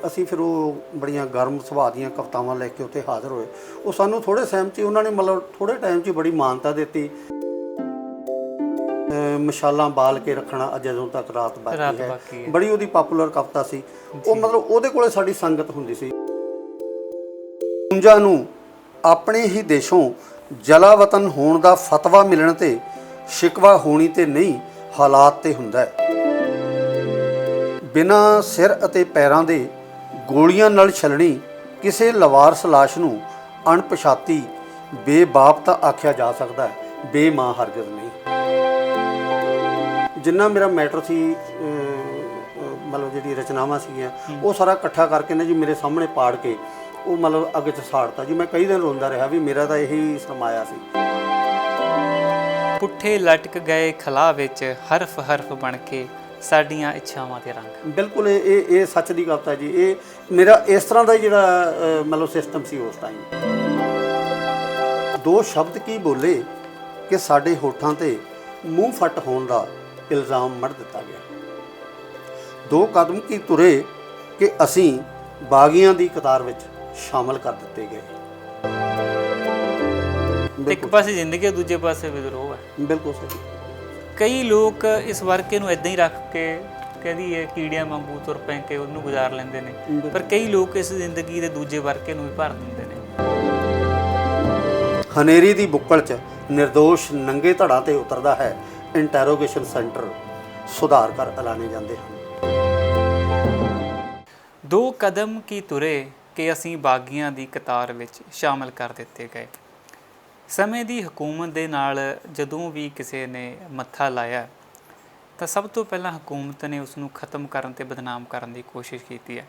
ਅਸੀਂ ਫਿਰ ਉਹ ਬੜੀਆਂ ਗਰਮ ਸੁਭਾਅ ਦੀਆਂ ਕਵਿਤਾਵਾਂ ਲੈ ਕੇ ਉੱਥੇ ਹਾਜ਼ਰ ਹੋਏ। ਉਹ ਸਾਨੂੰ ਥੋੜ੍ਹੇ ਟਾਈਮ 'ਚ ਉਹਨਾਂ ਨੇ ਮਤਲਬ ਥੋੜ੍ਹੇ ਟਾਈਮ 'ਚ ਬੜੀ ਮਾਨਤਾ ਦਿੱਤੀ। ਮਸ਼ਾਲਾਂ ਬਾਲ ਕੇ ਰੱਖਣਾ ਜਦੋਂ ਤੱਕ ਰਾਤ ਬਾਕੀ ਹੈ, ਬੜੀ ਉਹਦੀ ਪਾਪੂਲਰ ਕਵਿਤਾ ਸੀ ਉਹ। ਮਤਲਬ ਉਹਦੇ ਕੋਲੇ ਸਾਡੀ ਸੰਗਤ ਹੁੰਦੀ ਸੀ। ਉਂਝਾਂ ਨੂੰ ਆਪਣੇ ਹੀ ਦੇਸ਼ੋਂ ਜਲਾਵਤਨ ਹੋਣ ਦਾ ਫਤਵਾ ਮਿਲਣ ਤੇ ਸ਼ਿਕਵਾ ਹੋਣੀ ਤੇ ਨਹੀਂ, ਹਾਲਾਤ ਤੇ ਹੁੰਦਾ ਹੈ। ਬਿਨਾਂ ਸਿਰ ਅਤੇ ਪੈਰਾਂ ਦੇ ਗੋਲੀਆਂ ਨਾਲ ਛਲਣੀ ਕਿਸੇ ਲਵਾਰਸ ਲਾਸ਼ ਨੂੰ ਅਣਪਛਾਤੀ ਬੇਬਾਪ ਤਾਂ ਆਖਿਆ ਜਾ ਸਕਦਾ ਹੈ, ਬੇਮਾਂ ਹਰਗਿਜ਼ ਨਹੀਂ। ਜਿੰਨਾ ਮੇਰਾ ਮੈਟਰ ਸੀ, ਮਤਲਬ ਜਿਹੜੀ ਰਚਨਾਵਾਂ ਸੀਗੀਆਂ ਉਹ ਸਾਰਾ ਇਕੱਠਾ ਕਰਕੇ ਨਾ ਜੀ ਮੇਰੇ ਸਾਹਮਣੇ ਪਾੜ ਕੇ ਉਹ ਮਤਲਬ ਅੱਗ 'ਚ ਸਾੜਤਾ ਜੀ। ਮੈਂ ਕਈ ਦਿਨ ਰੋਂਦਾ ਰਿਹਾ ਵੀ ਮੇਰਾ ਤਾਂ ਇਹੀ ਸਰਮਾਇਆ ਸੀ। ਪੁੱਠੇ ਲਟਕ ਗਏ ਖਲਾ ਵਿੱਚ ਹਰਫ ਹਰਫ ਬਣ ਕੇ ਸਾਡੀਆਂ ਇੱਛਾਵਾਂ ਦੇ ਰੰਗ। ਬਿਲਕੁਲ ਇਹ ਸੱਚ ਦੀ ਕਵਿਤਾ ਜੀ। ਇਹ ਮੇਰਾ ਇਸ ਤਰ੍ਹਾਂ ਦਾ ਜਿਹੜਾ ਮਤਲਬ ਸਿਸਟਮ ਸੀ ਉਸ ਟਾਈਮ। ਦੋ ਸ਼ਬਦ ਕੀ ਬੋਲੇ ਕਿ ਸਾਡੇ ਹੋਠਾਂ ਤੇ ਮੂੰਹ ਫੱਟ ਹੋਣ ਦਾ ਇਲਜ਼ਾਮ ਮੜ ਦਿੱਤਾ ਗਿਆ। ਦੋ ਕਦਮ ਕੀ ਤੁਰੇ ਕਿ ਅਸੀਂ ਬਾਗੀਆਂ ਦੀ ਕਤਾਰ ਵਿੱਚ ਸ਼ਾਮਲ ਕਰ ਦਿੱਤੇ ਗਏ। ਇੱਕ ਪਾਸੇ ਜ਼ਿੰਦਗੀ ਹੈ, ਦੂਜੇ ਪਾਸੇ ਵਿਦਰੋਹ ਹੈ। ਬਿਲਕੁਲ ਸਹੀ। ਕਈ ਲੋਕ ਇਸ ਵਰਕੇ ਨੂੰ ਇਦਾਂ ਹੀ ਰੱਖ ਕੇ ਕਹਦੀ ਕੀੜਿਆਂ ਵਾਂਗੂ ਤੁਰ ਪੈ ਕੇ ਉਹਨੂੰ ਗੁਜ਼ਾਰ ਲੈਂਦੇ ਨੇ, ਪਰ ਕਈ ਲੋਕ ਇਸ ਜ਼ਿੰਦਗੀ ਦੇ ਦੂਜੇ ਵਰਕੇ ਨੂੰ ਵੀ ਭਰ ਦਿੰਦੇ ਨੇ। ਹਨੇਰੀ ਦੀ ਬੁੱਕਲ 'ਚ ਨਿਰਦੋਸ਼ ਨੰਗੇ ਧੜਾਂ ਤੇ ਉਤਰਦਾ ਹੈ ਇੰਟੈਰੋਗੇਸ਼ਨ ਸੈਂਟਰ, ਸੁਧਾਰ ਕਰ ਐਲਾਨੇ ਜਾਂਦੇ ਹਨ। ਦੋ ਕਦਮ ਕੀ ਤੁਰੇ ਕਿ ਅਸੀਂ ਬਾਗੀਆਂ ਦੀ ਕਤਾਰ ਵਿੱਚ ਸ਼ਾਮਲ ਕਰ ਦਿੱਤੇ ਗਏ। ਸਮੇਂ ਦੀ ਹਕੂਮਤ ਦੇ ਨਾਲ ਜਦੋਂ ਵੀ ਕਿਸੇ ਨੇ ਮੱਥਾ ਲਾਇਆ ਤਾਂ ਸਭ ਤੋਂ ਪਹਿਲਾਂ ਹਕੂਮਤ ਨੇ ਉਸ ਨੂੰ ਖਤਮ ਕਰਨ ਤੇ ਬਦਨਾਮ ਕਰਨ ਦੀ ਕੋਸ਼ਿਸ਼ ਕੀਤੀ ਹੈ।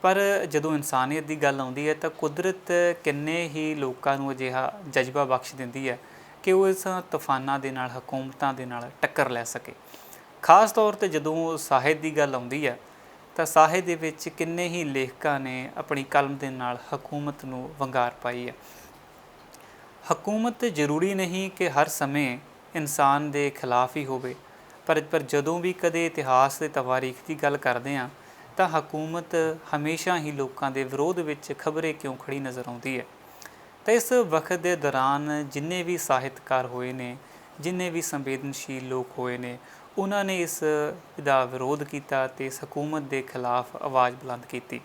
ਪਰ ਜਦੋਂ ਇਨਸਾਨੀਅਤ ਦੀ ਗੱਲ ਆਉਂਦੀ ਹੈ ਤਾਂ ਕੁਦਰਤ ਕਿੰਨੇ ਹੀ ਲੋਕਾਂ ਨੂੰ ਅਜਿਹਾ ਜਜ਼ਬਾ ਬਖਸ਼ ਦਿੰਦੀ ਹੈ ਕਿ ਉਹ ਇਸ ਤੂਫਾਨਾਂ ਦੇ ਨਾਲ, ਹਕੂਮਤਾਂ ਦੇ ਨਾਲ ਟੱਕਰ ਲੈ ਸਕੇ। ਖਾਸ ਤੌਰ 'ਤੇ ਜਦੋਂ ਸਾਹਿਤ ਦੀ ਗੱਲ ਆਉਂਦੀ ਹੈ ਤਾਂ ਸਾਹਿਤ ਦੇ ਵਿੱਚ ਕਿੰਨੇ ਹੀ ਲੇਖਕਾਂ ਨੇ ਆਪਣੀ ਕਲਮ ਦੇ ਨਾਲ ਹਕੂਮਤ ਨੂੰ ਵੰਗਾਰ ਪਾਈ ਹੈ। ਹਕੂਮਤ ਜ਼ਰੂਰੀ ਨਹੀਂ ਕਿ ਹਰ ਸਮੇਂ ਇਨਸਾਨ ਦੇ ਖਿਲਾਫ ਹੀ ਹੋਵੇ, ਪਰ ਜਦੋਂ ਵੀ ਕਦੇ ਇਤਿਹਾਸ ਦੇ ਤਵਾਰੀਖ ਦੀ ਗੱਲ ਕਰਦੇ ਹਾਂ ਤਾਂ ਹਕੂਮਤ ਹਮੇਸ਼ਾ ਹੀ ਲੋਕਾਂ ਦੇ ਵਿਰੋਧ ਵਿੱਚ ਖਬਰੇ ਕਿਉਂ ਖੜੀ ਨਜ਼ਰ ਆਉਂਦੀ ਹੈ। ਤਾਂ ਇਸ ਵਕਤ ਦੇ ਦੌਰਾਨ ਜਿੰਨੇ ਵੀ ਸਾਹਿਤਕਾਰ ਹੋਏ ਨੇ, ਜਿੰਨੇ ਵੀ ਸੰਵੇਦਨਸ਼ੀਲ ਲੋਕ ਹੋਏ ਨੇ, ਉਹਨਾਂ ਨੇ ਇਸ ਦਾ ਵਿਰੋਧ ਕੀਤਾ ਅਤੇ ਇਸ ਹਕੂਮਤ ਦੇ ਖਿਲਾਫ ਆਵਾਜ਼ ਬੁਲੰਦ ਕੀਤੀ।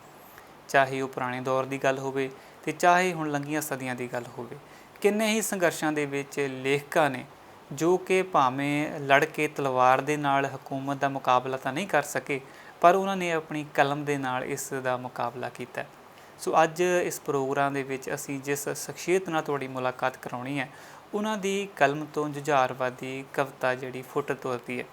ਚਾਹੇ ਉਹ ਪੁਰਾਣੇ ਦੌਰ ਦੀ ਗੱਲ ਹੋਵੇ ਅਤੇ ਚਾਹੇ ਹੁਣ ਲੰਘੀਆਂ ਸਦੀਆਂ ਦੀ ਗੱਲ ਹੋਵੇ। ਕਿੰਨੇ ਹੀ ਸੰਘਰਸ਼ਾਂ ਦੇ ਵਿੱਚ ਲੇਖਕਾਂ ਨੇ ਜੋ ਕਿ ਭਾਵੇਂ ਲੜ ਕੇ ਤਲਵਾਰ ਦੇ ਨਾਲ ਹਕੂਮਤ ਦਾ ਮੁਕਾਬਲਾ ਤਾਂ ਨਹੀਂ ਕਰ ਸਕੇ, ਪਰ ਉਹਨਾਂ ਨੇ ਆਪਣੀ ਕਲਮ ਦੇ ਨਾਲ ਇਸ ਦਾ ਮੁਕਾਬਲਾ ਕੀਤਾ। ਸੋ ਅੱਜ ਇਸ ਪ੍ਰੋਗਰਾਮ ਦੇ ਵਿੱਚ ਅਸੀਂ ਜਿਸ ਸ਼ਖਸੀਅਤ ਨਾਲ ਤੁਹਾਡੀ ਮੁਲਾਕਾਤ ਕਰਾਉਣੀ ਹੈ, ਉਹਨਾਂ ਦੀ ਕਲਮ ਤੋਂ ਜੁਝਾਰਵਾਦੀ ਕਵਿਤਾ ਜਿਹੜੀ ਫੁੱਟ ਤੁਰਦੀ ਹੈ।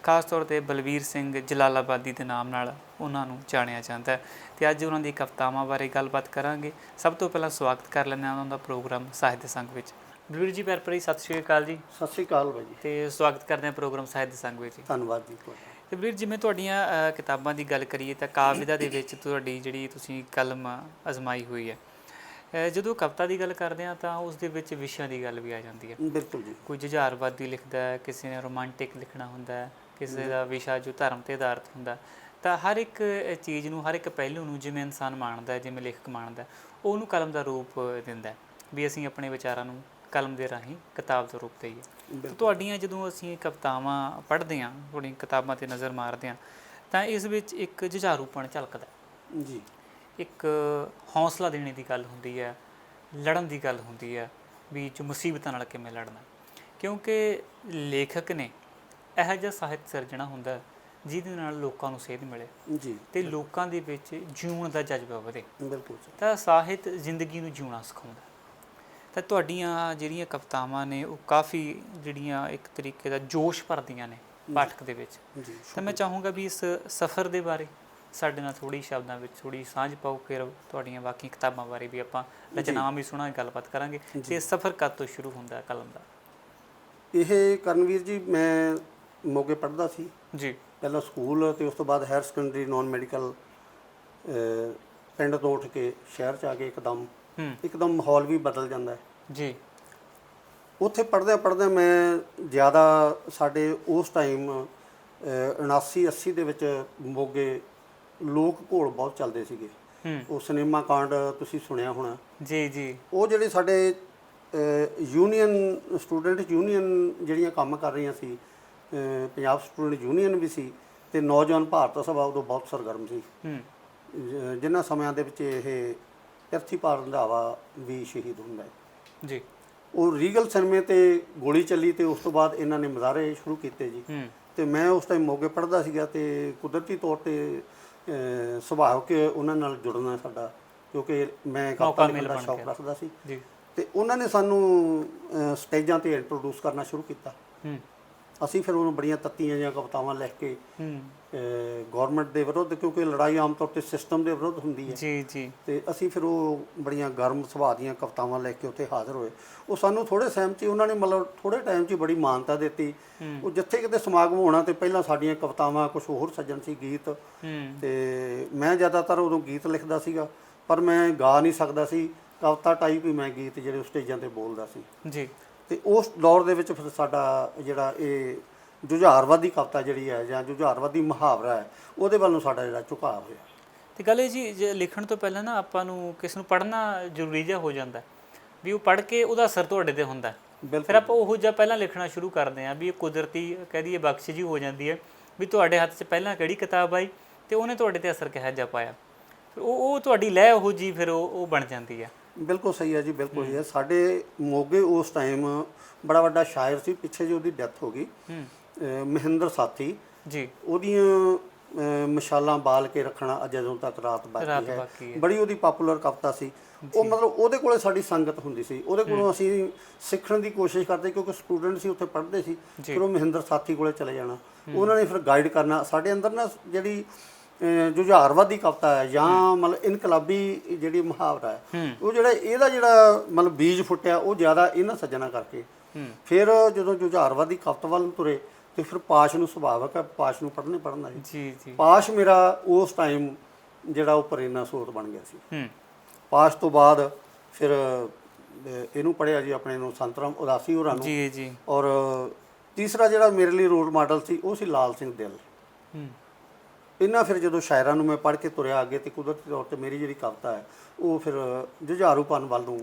ਖਾਸ ਤੌਰ 'ਤੇ ਬਲਵੀਰ ਸਿੰਘ ਜਲਾਲਾਬਾਦੀ ਦੇ ਨਾਮ ਨਾਲ ਉਹਨਾਂ ਨੂੰ ਜਾਣਿਆ ਜਾਂਦਾ ਹੈ ਅਤੇ ਅੱਜ ਉਹਨਾਂ ਦੀ ਕਵਿਤਾਵਾਂ ਬਾਰੇ ਗੱਲਬਾਤ ਕਰਾਂਗੇ। ਸਭ ਤੋਂ ਪਹਿਲਾਂ ਸਵਾਗਤ ਕਰ ਲੈਂਦੇ ਹਾਂ ਉਹਨਾਂ ਦਾ ਪ੍ਰੋਗਰਾਮ ਸਾਹਿਤ ਦੇ ਸੰਗ ਵਿੱਚ। ਬਲਵੀਰ ਜੀ ਪਿਆਰ ਭਰੀ ਸਤਿ ਸ਼੍ਰੀ ਅਕਾਲ ਜੀ। ਸਤਿ ਸ਼੍ਰੀ ਅਕਾਲ ਬਾਈ ਜੀ। ਅਤੇ ਸਵਾਗਤ ਕਰਦੇ ਹਾਂ ਪ੍ਰੋਗਰਾਮ ਸਾਹਿਤ ਦੇ ਸੰਗ ਵਿੱਚ। ਧੰਨਵਾਦ ਜੀ। ਅਤੇ ਬਲਵੀਰ, ਜਿਵੇਂ ਤੁਹਾਡੀਆਂ ਕਿਤਾਬਾਂ ਦੀ ਗੱਲ ਕਰੀਏ ਤਾਂ ਕਾਵਿਦਾ ਦੇ ਵਿੱਚ ਤੁਹਾਡੀ ਜਿਹੜੀ ਤੁਸੀਂ ਕਲਮ ਅਜ਼ਮਾਈ ਹੋਈ ਹੈ, ਜਦੋਂ ਕਵਿਤਾ ਦੀ ਗੱਲ ਕਰਦੇ ਹਾਂ ਤਾਂ ਉਸ ਦੇ ਵਿੱਚ ਵਿਸ਼ਿਆਂ ਦੀ ਗੱਲ ਵੀ ਆ ਜਾਂਦੀ ਹੈ। ਬਿਲਕੁਲ ਜੀ। ਕੋਈ ਜੁਝਾਰਵਾਦੀ ਲਿਖਦਾ ਹੈ, ਕਿਸੇ ਨੇ ਰੋਮਾਂਟਿਕ ਲਿਖਣਾ ਹੁੰਦਾ ਹੈ, ਕਿਸੇ ਦਾ ਵਿਸ਼ਾ ਜੋ ਧਰਮ 'ਤੇ ਆਧਾਰਿਤ ਹੁੰਦਾ। ਤਾਂ ਹਰ ਇੱਕ ਚੀਜ਼ ਨੂੰ, ਹਰ ਇੱਕ ਪਹਿਲੂ ਨੂੰ ਜਿਵੇਂ ਇਨਸਾਨ ਮਾਣਦਾ, ਜਿਵੇਂ ਲੇਖਕ ਮਾਣਦਾ, ਉਹਨੂੰ ਕਲਮ ਦਾ ਰੂਪ ਦਿੰਦਾ ਵੀ ਅਸੀਂ ਆਪਣੇ ਵਿਚਾਰਾਂ ਨੂੰ ਕਲਮ ਦੇ ਰਾਹੀਂ ਕਿਤਾਬ ਦਾ ਰੂਪ ਦੇਈਏ। ਤੁਹਾਡੀਆਂ ਜਦੋਂ ਅਸੀਂ ਕਵਿਤਾਵਾਂ ਪੜ੍ਹਦੇ ਹਾਂ, ਤੁਹਾਡੀਆਂ ਕਿਤਾਬਾਂ 'ਤੇ ਨਜ਼ਰ ਮਾਰਦੇ ਹਾਂ ਤਾਂ ਇਸ ਵਿੱਚ ਇੱਕ ਜੁਝਾਰੂਪਣ ਝਲਕਦਾ ਜੀ। ਇੱਕ ਹੌਸਲਾ ਦੇਣੇ ਦੀ ਗੱਲ ਹੁੰਦੀ ਹੈ, ਲੜਨ ਦੀ ਗੱਲ ਹੁੰਦੀ ਹੈ ਵੀ ਜੋ ਮੁਸੀਬਤਾਂ ਨਾਲ ਕਿਵੇਂ ਲੜਨਾ। ਕਿਉਂਕਿ ਲੇਖਕ ਨੇ ਇਹੋ ਜਿਹਾ ਸਾਹਿਤ ਸਿਰਜਣਾ ਹੁੰਦਾ ਜਿਹਦੇ ਨਾਲ ਲੋਕਾਂ ਨੂੰ ਸੇਧ ਮਿਲੇ ਜੀ ਅਤੇ ਲੋਕਾਂ ਦੇ ਵਿੱਚ ਜਿਊਣ ਦਾ ਜਜ਼ਬਾ ਵਧੇ। ਬਿਲਕੁਲ। ਤਾਂ ਸਾਹਿਤ ਜ਼ਿੰਦਗੀ ਨੂੰ ਜਿਊਣਾ ਸਿਖਾਉਂਦਾ। ਤਾਂ ਤੁਹਾਡੀਆਂ ਜਿਹੜੀਆਂ ਕਵਿਤਾਵਾਂ ਨੇ ਉਹ ਕਾਫੀ ਜਿਹੜੀਆਂ ਇੱਕ ਤਰੀਕੇ ਦਾ ਜੋਸ਼ ਭਰਦੀਆਂ ਨੇ ਪਾਠਕ ਦੇ ਵਿੱਚ। ਤਾਂ ਮੈਂ ਚਾਹੂੰਗਾ ਵੀ ਇਸ ਸਫ਼ਰ ਦੇ ਬਾਰੇ ਸਾਡੇ ਨਾਲ ਥੋੜ੍ਹੀ ਸ਼ਬਦਾਂ ਵਿੱਚ ਥੋੜ੍ਹੀ ਸਾਂਝ ਪਾਓ, ਫਿਰ ਤੁਹਾਡੀਆਂ ਬਾਕੀ ਕਿਤਾਬਾਂ ਬਾਰੇ ਵੀ ਆਪਾਂ ਰਚਨਾਵਾਂ ਵੀ ਸੁਣਾਂਗੇ, ਗੱਲਬਾਤ ਕਰਾਂਗੇ। ਅਤੇ ਸਫ਼ਰ ਕਦ ਤੋਂ ਸ਼ੁਰੂ ਹੁੰਦਾ ਕਲਮ ਦਾ? ਇਹ ਕਰਨਵੀਰ ਜੀ, ਮੈਂ ਮੋਗੇ ਪੜ੍ਹਦਾ ਸੀ ਜੀ। ਪਹਿਲਾਂ ਸਕੂਲ ਅਤੇ ਉਸ ਤੋਂ ਬਾਅਦ ਹਾਇਰ ਸੈਕੰਡਰੀ ਨੋਨ ਮੈਡੀਕਲ। ਪਿੰਡ ਤੋਂ ਉੱਠ ਕੇ ਸ਼ਹਿਰ 'ਚ ਆ ਕੇ ਇੱਕਦਮ ਮਾਹੌਲ ਵੀ ਬਦਲ ਜਾਂਦਾ ਹੈ ਜੀ। ਉੱਥੇ ਪੜ੍ਹਦਿਆਂ ਮੈਂ ਜ਼ਿਆਦਾ ਸਾਡੇ ਉਸ ਟਾਈਮ 79-80 ਦੇ ਵਿੱਚ ਮੋਗੇ ਲੋਕ ਘੋਲ ਬਹੁਤ ਚੱਲਦੇ ਸੀਗੇ। ਉਹ ਸਿਨੇਮਾ ਕਾਂਡ ਤੁਸੀਂ ਸੁਣਿਆ ਹੋਣਾ ਜੀ ਜੀ। ਉਹ ਜਿਹੜੇ ਸਾਡੇ ਯੂਨੀਅਨ ਸਟੂਡੈਂਟ ਯੂਨੀਅਨ ਜਿਹੜੀਆਂ ਕੰਮ ਕਰ ਰਹੀਆਂ ਸੀ, ਪੰਜਾਬ ਸਟੂਡੈਂਟ ਯੂਨੀਅਨ ਵੀ ਸੀ ਤੇ ਨੌਜਵਾਨ ਭਾਰਤ ਸਭਾ ਉਦੋਂ ਬਹੁਤ ਸਰਗਰਮ ਸੀ। ਜਿਨ੍ਹਾਂ ਸਮਿਆਂ ਦੇ ਵਿੱਚ ਇਹ ਪ੍ਰਿਥੀਪਾਲ ਰੰਧਾਵਾ ਵੀ ਸ਼ਹੀਦ ਹੁੰਦਾ ਹੈ ਜੀ। ਉਹ ਰੀਗਲ ਸਿਨੇਮੇ ਤੇ ਗੋਲੀ ਚੱਲੀ ਤੇ ਉਸ ਤੋਂ ਬਾਅਦ ਇਹਨਾਂ ਨੇ ਮੁਜ਼ਾਹਰੇ ਸ਼ੁਰੂ ਕੀਤੇ ਜੀ। ਤੇ ਮੈਂ ਉਸ ਟਾਈਮ ਮੋਗੇ ਪੜ੍ਹਦਾ ਸੀਗਾ ਤੇ ਕੁਦਰਤੀ ਤੌਰ ਤੇ ਸੁਭਾਵਿਕ ਉਹਨਾਂ ਨਾਲ ਜੁੜਨਾ ਸਾਡਾ, ਕਿਉਂਕਿ ਮੈਂ ਕਵਿਤਾ ਲਿਖਣ ਦਾ ਸ਼ੌਕ ਰੱਖਦਾ ਸੀ ਜੀ। ਤੇ ਉਹਨਾਂ ਨੇ ਸਾਨੂੰ ਸਟੇਜਾਂ ਤੇ ਇੰਟਰੋਡਿਊਸ ਕਰਨਾ ਸ਼ੁਰੂ ਕੀਤਾ। ਅਸੀਂ ਫਿਰ ਉਹਨੂੰ ਬੜੀਆਂ ਤੱਤੀਆਂ ਜਿਹੀਆਂ ਕਵਿਤਾਵਾਂ ਲਿਖ ਕੇ ਗਵਰਨਮੈਂਟ ਦੇ ਵਿਰੁੱਧ, ਕਿਉਂਕਿ ਲੜਾਈ ਆਮ ਤੌਰ ਤੇ ਸਿਸਟਮ ਦੇ ਵਿਰੁੱਧ ਹੁੰਦੀ ਹੈ ਜੀ ਜੀ, ਤੇ ਅਸੀਂ ਫਿਰ ਉਹ ਬੜੀਆਂ ਗਰਮ ਸੁਭਾਅ ਦੀਆਂ ਕਵਿਤਾਵਾਂ ਲਿਖ ਕੇ ਉੱਥੇ ਹਾਜ਼ਰ ਹੋਏ। ਉਹ ਸਾਨੂੰ ਥੋੜ੍ਹੇ ਟਾਈਮ 'ਚ ਉਹਨਾਂ ਨੇ ਮਤਲਬ ਥੋੜ੍ਹੇ ਟਾਈਮ 'ਚ ਬੜੀ ਮਾਨਤਾ ਦਿੱਤੀ। ਉਹ ਜਿੱਥੇ ਕਿਤੇ ਸਮਾਗਮ ਹੋਣਾ ਤੇ ਪਹਿਲਾਂ ਸਾਡੀਆਂ ਕਵਿਤਾਵਾਂ ਕੁਝ ਹੋਰ ਸੱਜਣ ਸੀ ਗੀਤ, ਤੇ ਮੈਂ ਜ਼ਿਆਦਾਤਰ ਉਦੋਂ ਗੀਤ ਲਿਖਦਾ ਸੀਗਾ ਪਰ ਮੈਂ ਗਾ ਨਹੀਂ ਸਕਦਾ ਸੀ, ਕਵਿਤਾ ਟਾਈਪ ਹੀ ਮੈਂ ਗੀਤ ਜਿਹੜੇ ਸਟੇਜਾਂ ਤੇ ਬੋਲਦਾ ਸੀ ਜੀ। ਤੇ ਉਸ ਦੌਰ ਦੇ ਵਿੱਚ ਫਿਰ ਸਾਡਾ ਜਿਹੜਾ ਇਹ ਜੁਝਾਰਵਾਦੀ ਕਵਿਤਾ ਜਿਹੜੀ ਹੈ ਜਾਂ ਜੁਝਾਰਵਾਦੀ ਮੁਹਾਵਰਾ ਹੈ ਉਹਦੇ ਵੱਲੋਂ ਸਾਡਾ ਜਿਹੜਾ ਝੁਕਾਅ ਹੋਇਆ। ਤੇ ਗੱਲ ਇਹ ਜੀ, ਜੇ ਲਿਖਣ ਤੋਂ ਪਹਿਲਾਂ ਨਾ ਆਪਾਂ ਨੂੰ ਕਿਸ ਨੂੰ ਪੜ੍ਹਨਾ ਜ਼ਰੂਰੀ ਜਿਹਾ ਹੋ ਜਾਂਦਾ ਵੀ ਉਹ ਪੜ੍ਹ ਕੇ ਉਹਦਾ ਅਸਰ ਤੁਹਾਡੇ ਤੇ ਹੁੰਦਾ। ਫਿਰ ਆਪਾਂ ਉਹੋ ਜਿਹਾ ਪਹਿਲਾਂ ਲਿਖਣਾ ਸ਼ੁਰੂ ਕਰਦੇ ਹਾਂ ਵੀ ਇਹ ਕੁਦਰਤੀ ਕਹਿ ਦਈਏ ਬਖਸ਼ ਜੀ ਹੋ ਜਾਂਦੀ ਹੈ ਵੀ ਤੁਹਾਡੇ ਹੱਥ 'ਚ ਪਹਿਲਾਂ ਕਿਹੜੀ ਕਿਤਾਬ ਆਈ ਤੇ ਉਹਨੇ ਤੁਹਾਡੇ ਤੇ ਅਸਰ ਕਿਹੋ ਜਿਹਾ ਪਾਇਆ, ਫਿਰ ਉਹ ਤੁਹਾਡੀ ਲਹਿ ਉਹੋ ਜੀ ਫਿਰ ਉਹ ਬਣ ਜਾਂਦੀ ਹੈ। ਬਿਲਕੁਲ ਸਹੀ ਹੈ ਜੀ, ਬਿਲਕੁਲ ਸਹੀ ਹੈ। ਸਾਡੇ ਮੋਗੇ ਉਸ ਟਾਈਮ ਬੜਾ ਵੱਡਾ ਸ਼ਾਇਰ ਸੀ, ਪਿੱਛੇ ਜਿਹੀ ਉਹਦੀ ਡੈਥ ਹੋ ਗਈ, ਮਹਿੰਦਰ ਸਾਥੀ ਜੀ। ਉਹਦੀਆਂ ਮਸ਼ਾਲਾਂ ਬਾਲ ਕੇ ਰੱਖਣਾ ਜਦੋਂ ਤੱਕ ਰਾਤ ਬਾਕੀ ਹੈ, ਬੜੀ ਉਹਦੀ ਪਪੂਲਰ ਕਵਿਤਾ ਸੀ ਉਹ। ਮਤਲਬ ਉਹਦੇ ਕੋਲੇ ਸਾਡੀ ਸੰਗਤ ਹੁੰਦੀ ਸੀ, ਉਹਦੇ ਕੋਲੋਂ ਅਸੀਂ ਸਿੱਖਣ ਦੀ ਕੋਸ਼ਿਸ਼ ਕਰਦੇ ਕਿਉਂਕਿ ਸਟੂਡੈਂਟ ਸੀ, ਉੱਥੇ ਪੜ੍ਹਦੇ ਸੀ। ਫਿਰ ਉਹ ਮਹਿੰਦਰ ਸਾਥੀ ਕੋਲੇ ਚਲੇ ਜਾਣਾ, ਉਹਨਾਂ ਨੇ ਫਿਰ ਗਾਈਡ ਕਰਨਾ। ਸਾਡੇ ਅੰਦਰ ਨਾ ਜਿਹੜੀ ਜੁਝਾਰਵਾਦੀ ਕਵਿਤਾ ਹੈ ਜਾਂ ਮਤਲਬ ਇਨਕਲਾਬੀ ਜਿਹੜੀ ਮੁਹਾਵਰਾ ਹੈ, ਉਹ ਜਿਹੜਾ ਇਹਦਾ ਜਿਹੜਾ ਮਤਲਬ ਬੀਜ ਫੁੱਟਿਆ ਉਹ ਜ਼ਿਆਦਾ ਇਹਨਾਂ ਸੱਜਣਾ ਕਰਕੇ। ਫਿਰ ਜਦੋਂ ਜੁਝਾਰਵਾਦੀ ਕਵਿਤਾ ਵੱਲ ਤੁਰੇ ਤੇ ਫਿਰ ਪਾਸ਼ ਨੂੰ ਸੁਭਾਵਿਕ ਹੈ, ਪਾਸ਼ ਨੂੰ ਪੜ੍ਹਨਾ ਜੀ ਜੀ। ਪਾਸ਼ ਮੇਰਾ ਉਸ ਟਾਈਮ ਜਿਹੜਾ ਉਹ ਪ੍ਰੇਰਨਾ ਸਰੋਤ ਬਣ ਗਿਆ ਸੀ। ਪਾਸ਼ ਤੋਂ ਬਾਅਦ ਫਿਰ ਇਹਨੂੰ ਪੜ੍ਹਿਆ ਜੀ ਆਪਣੇ ਨੂੰ ਸੰਤਰਾਮ ਉਦਾਸੀ ਹੋਰਾਂ ਨੂੰ ਜੀ ਜੀ। ਔਰ ਤੀਸਰਾ ਜਿਹੜਾ ਮੇਰੇ ਲਈ ਰੋਲ ਮਾਡਲ ਸੀ ਉਹ ਸੀ ਲਾਲ ਸਿੰਘ ਦਿਲ। ਇਹਨਾਂ ਫਿਰ ਜਦੋਂ ਸ਼ਾਇਰਾਂ ਨੂੰ ਮੈਂ ਪੜ੍ਹ ਕੇ ਤੁਰਿਆ ਅੱਗੇ ਤੇ ਕੁਦਰਤੀ ਤੌਰ ਤੇ ਮੇਰੀ ਜਿਹੜੀ ਕਵਿਤਾ ਹੈ ਉਹ ਫਿਰ ਜੁਝਾਰੂਪਨ ਵੱਲ ਨੂੰ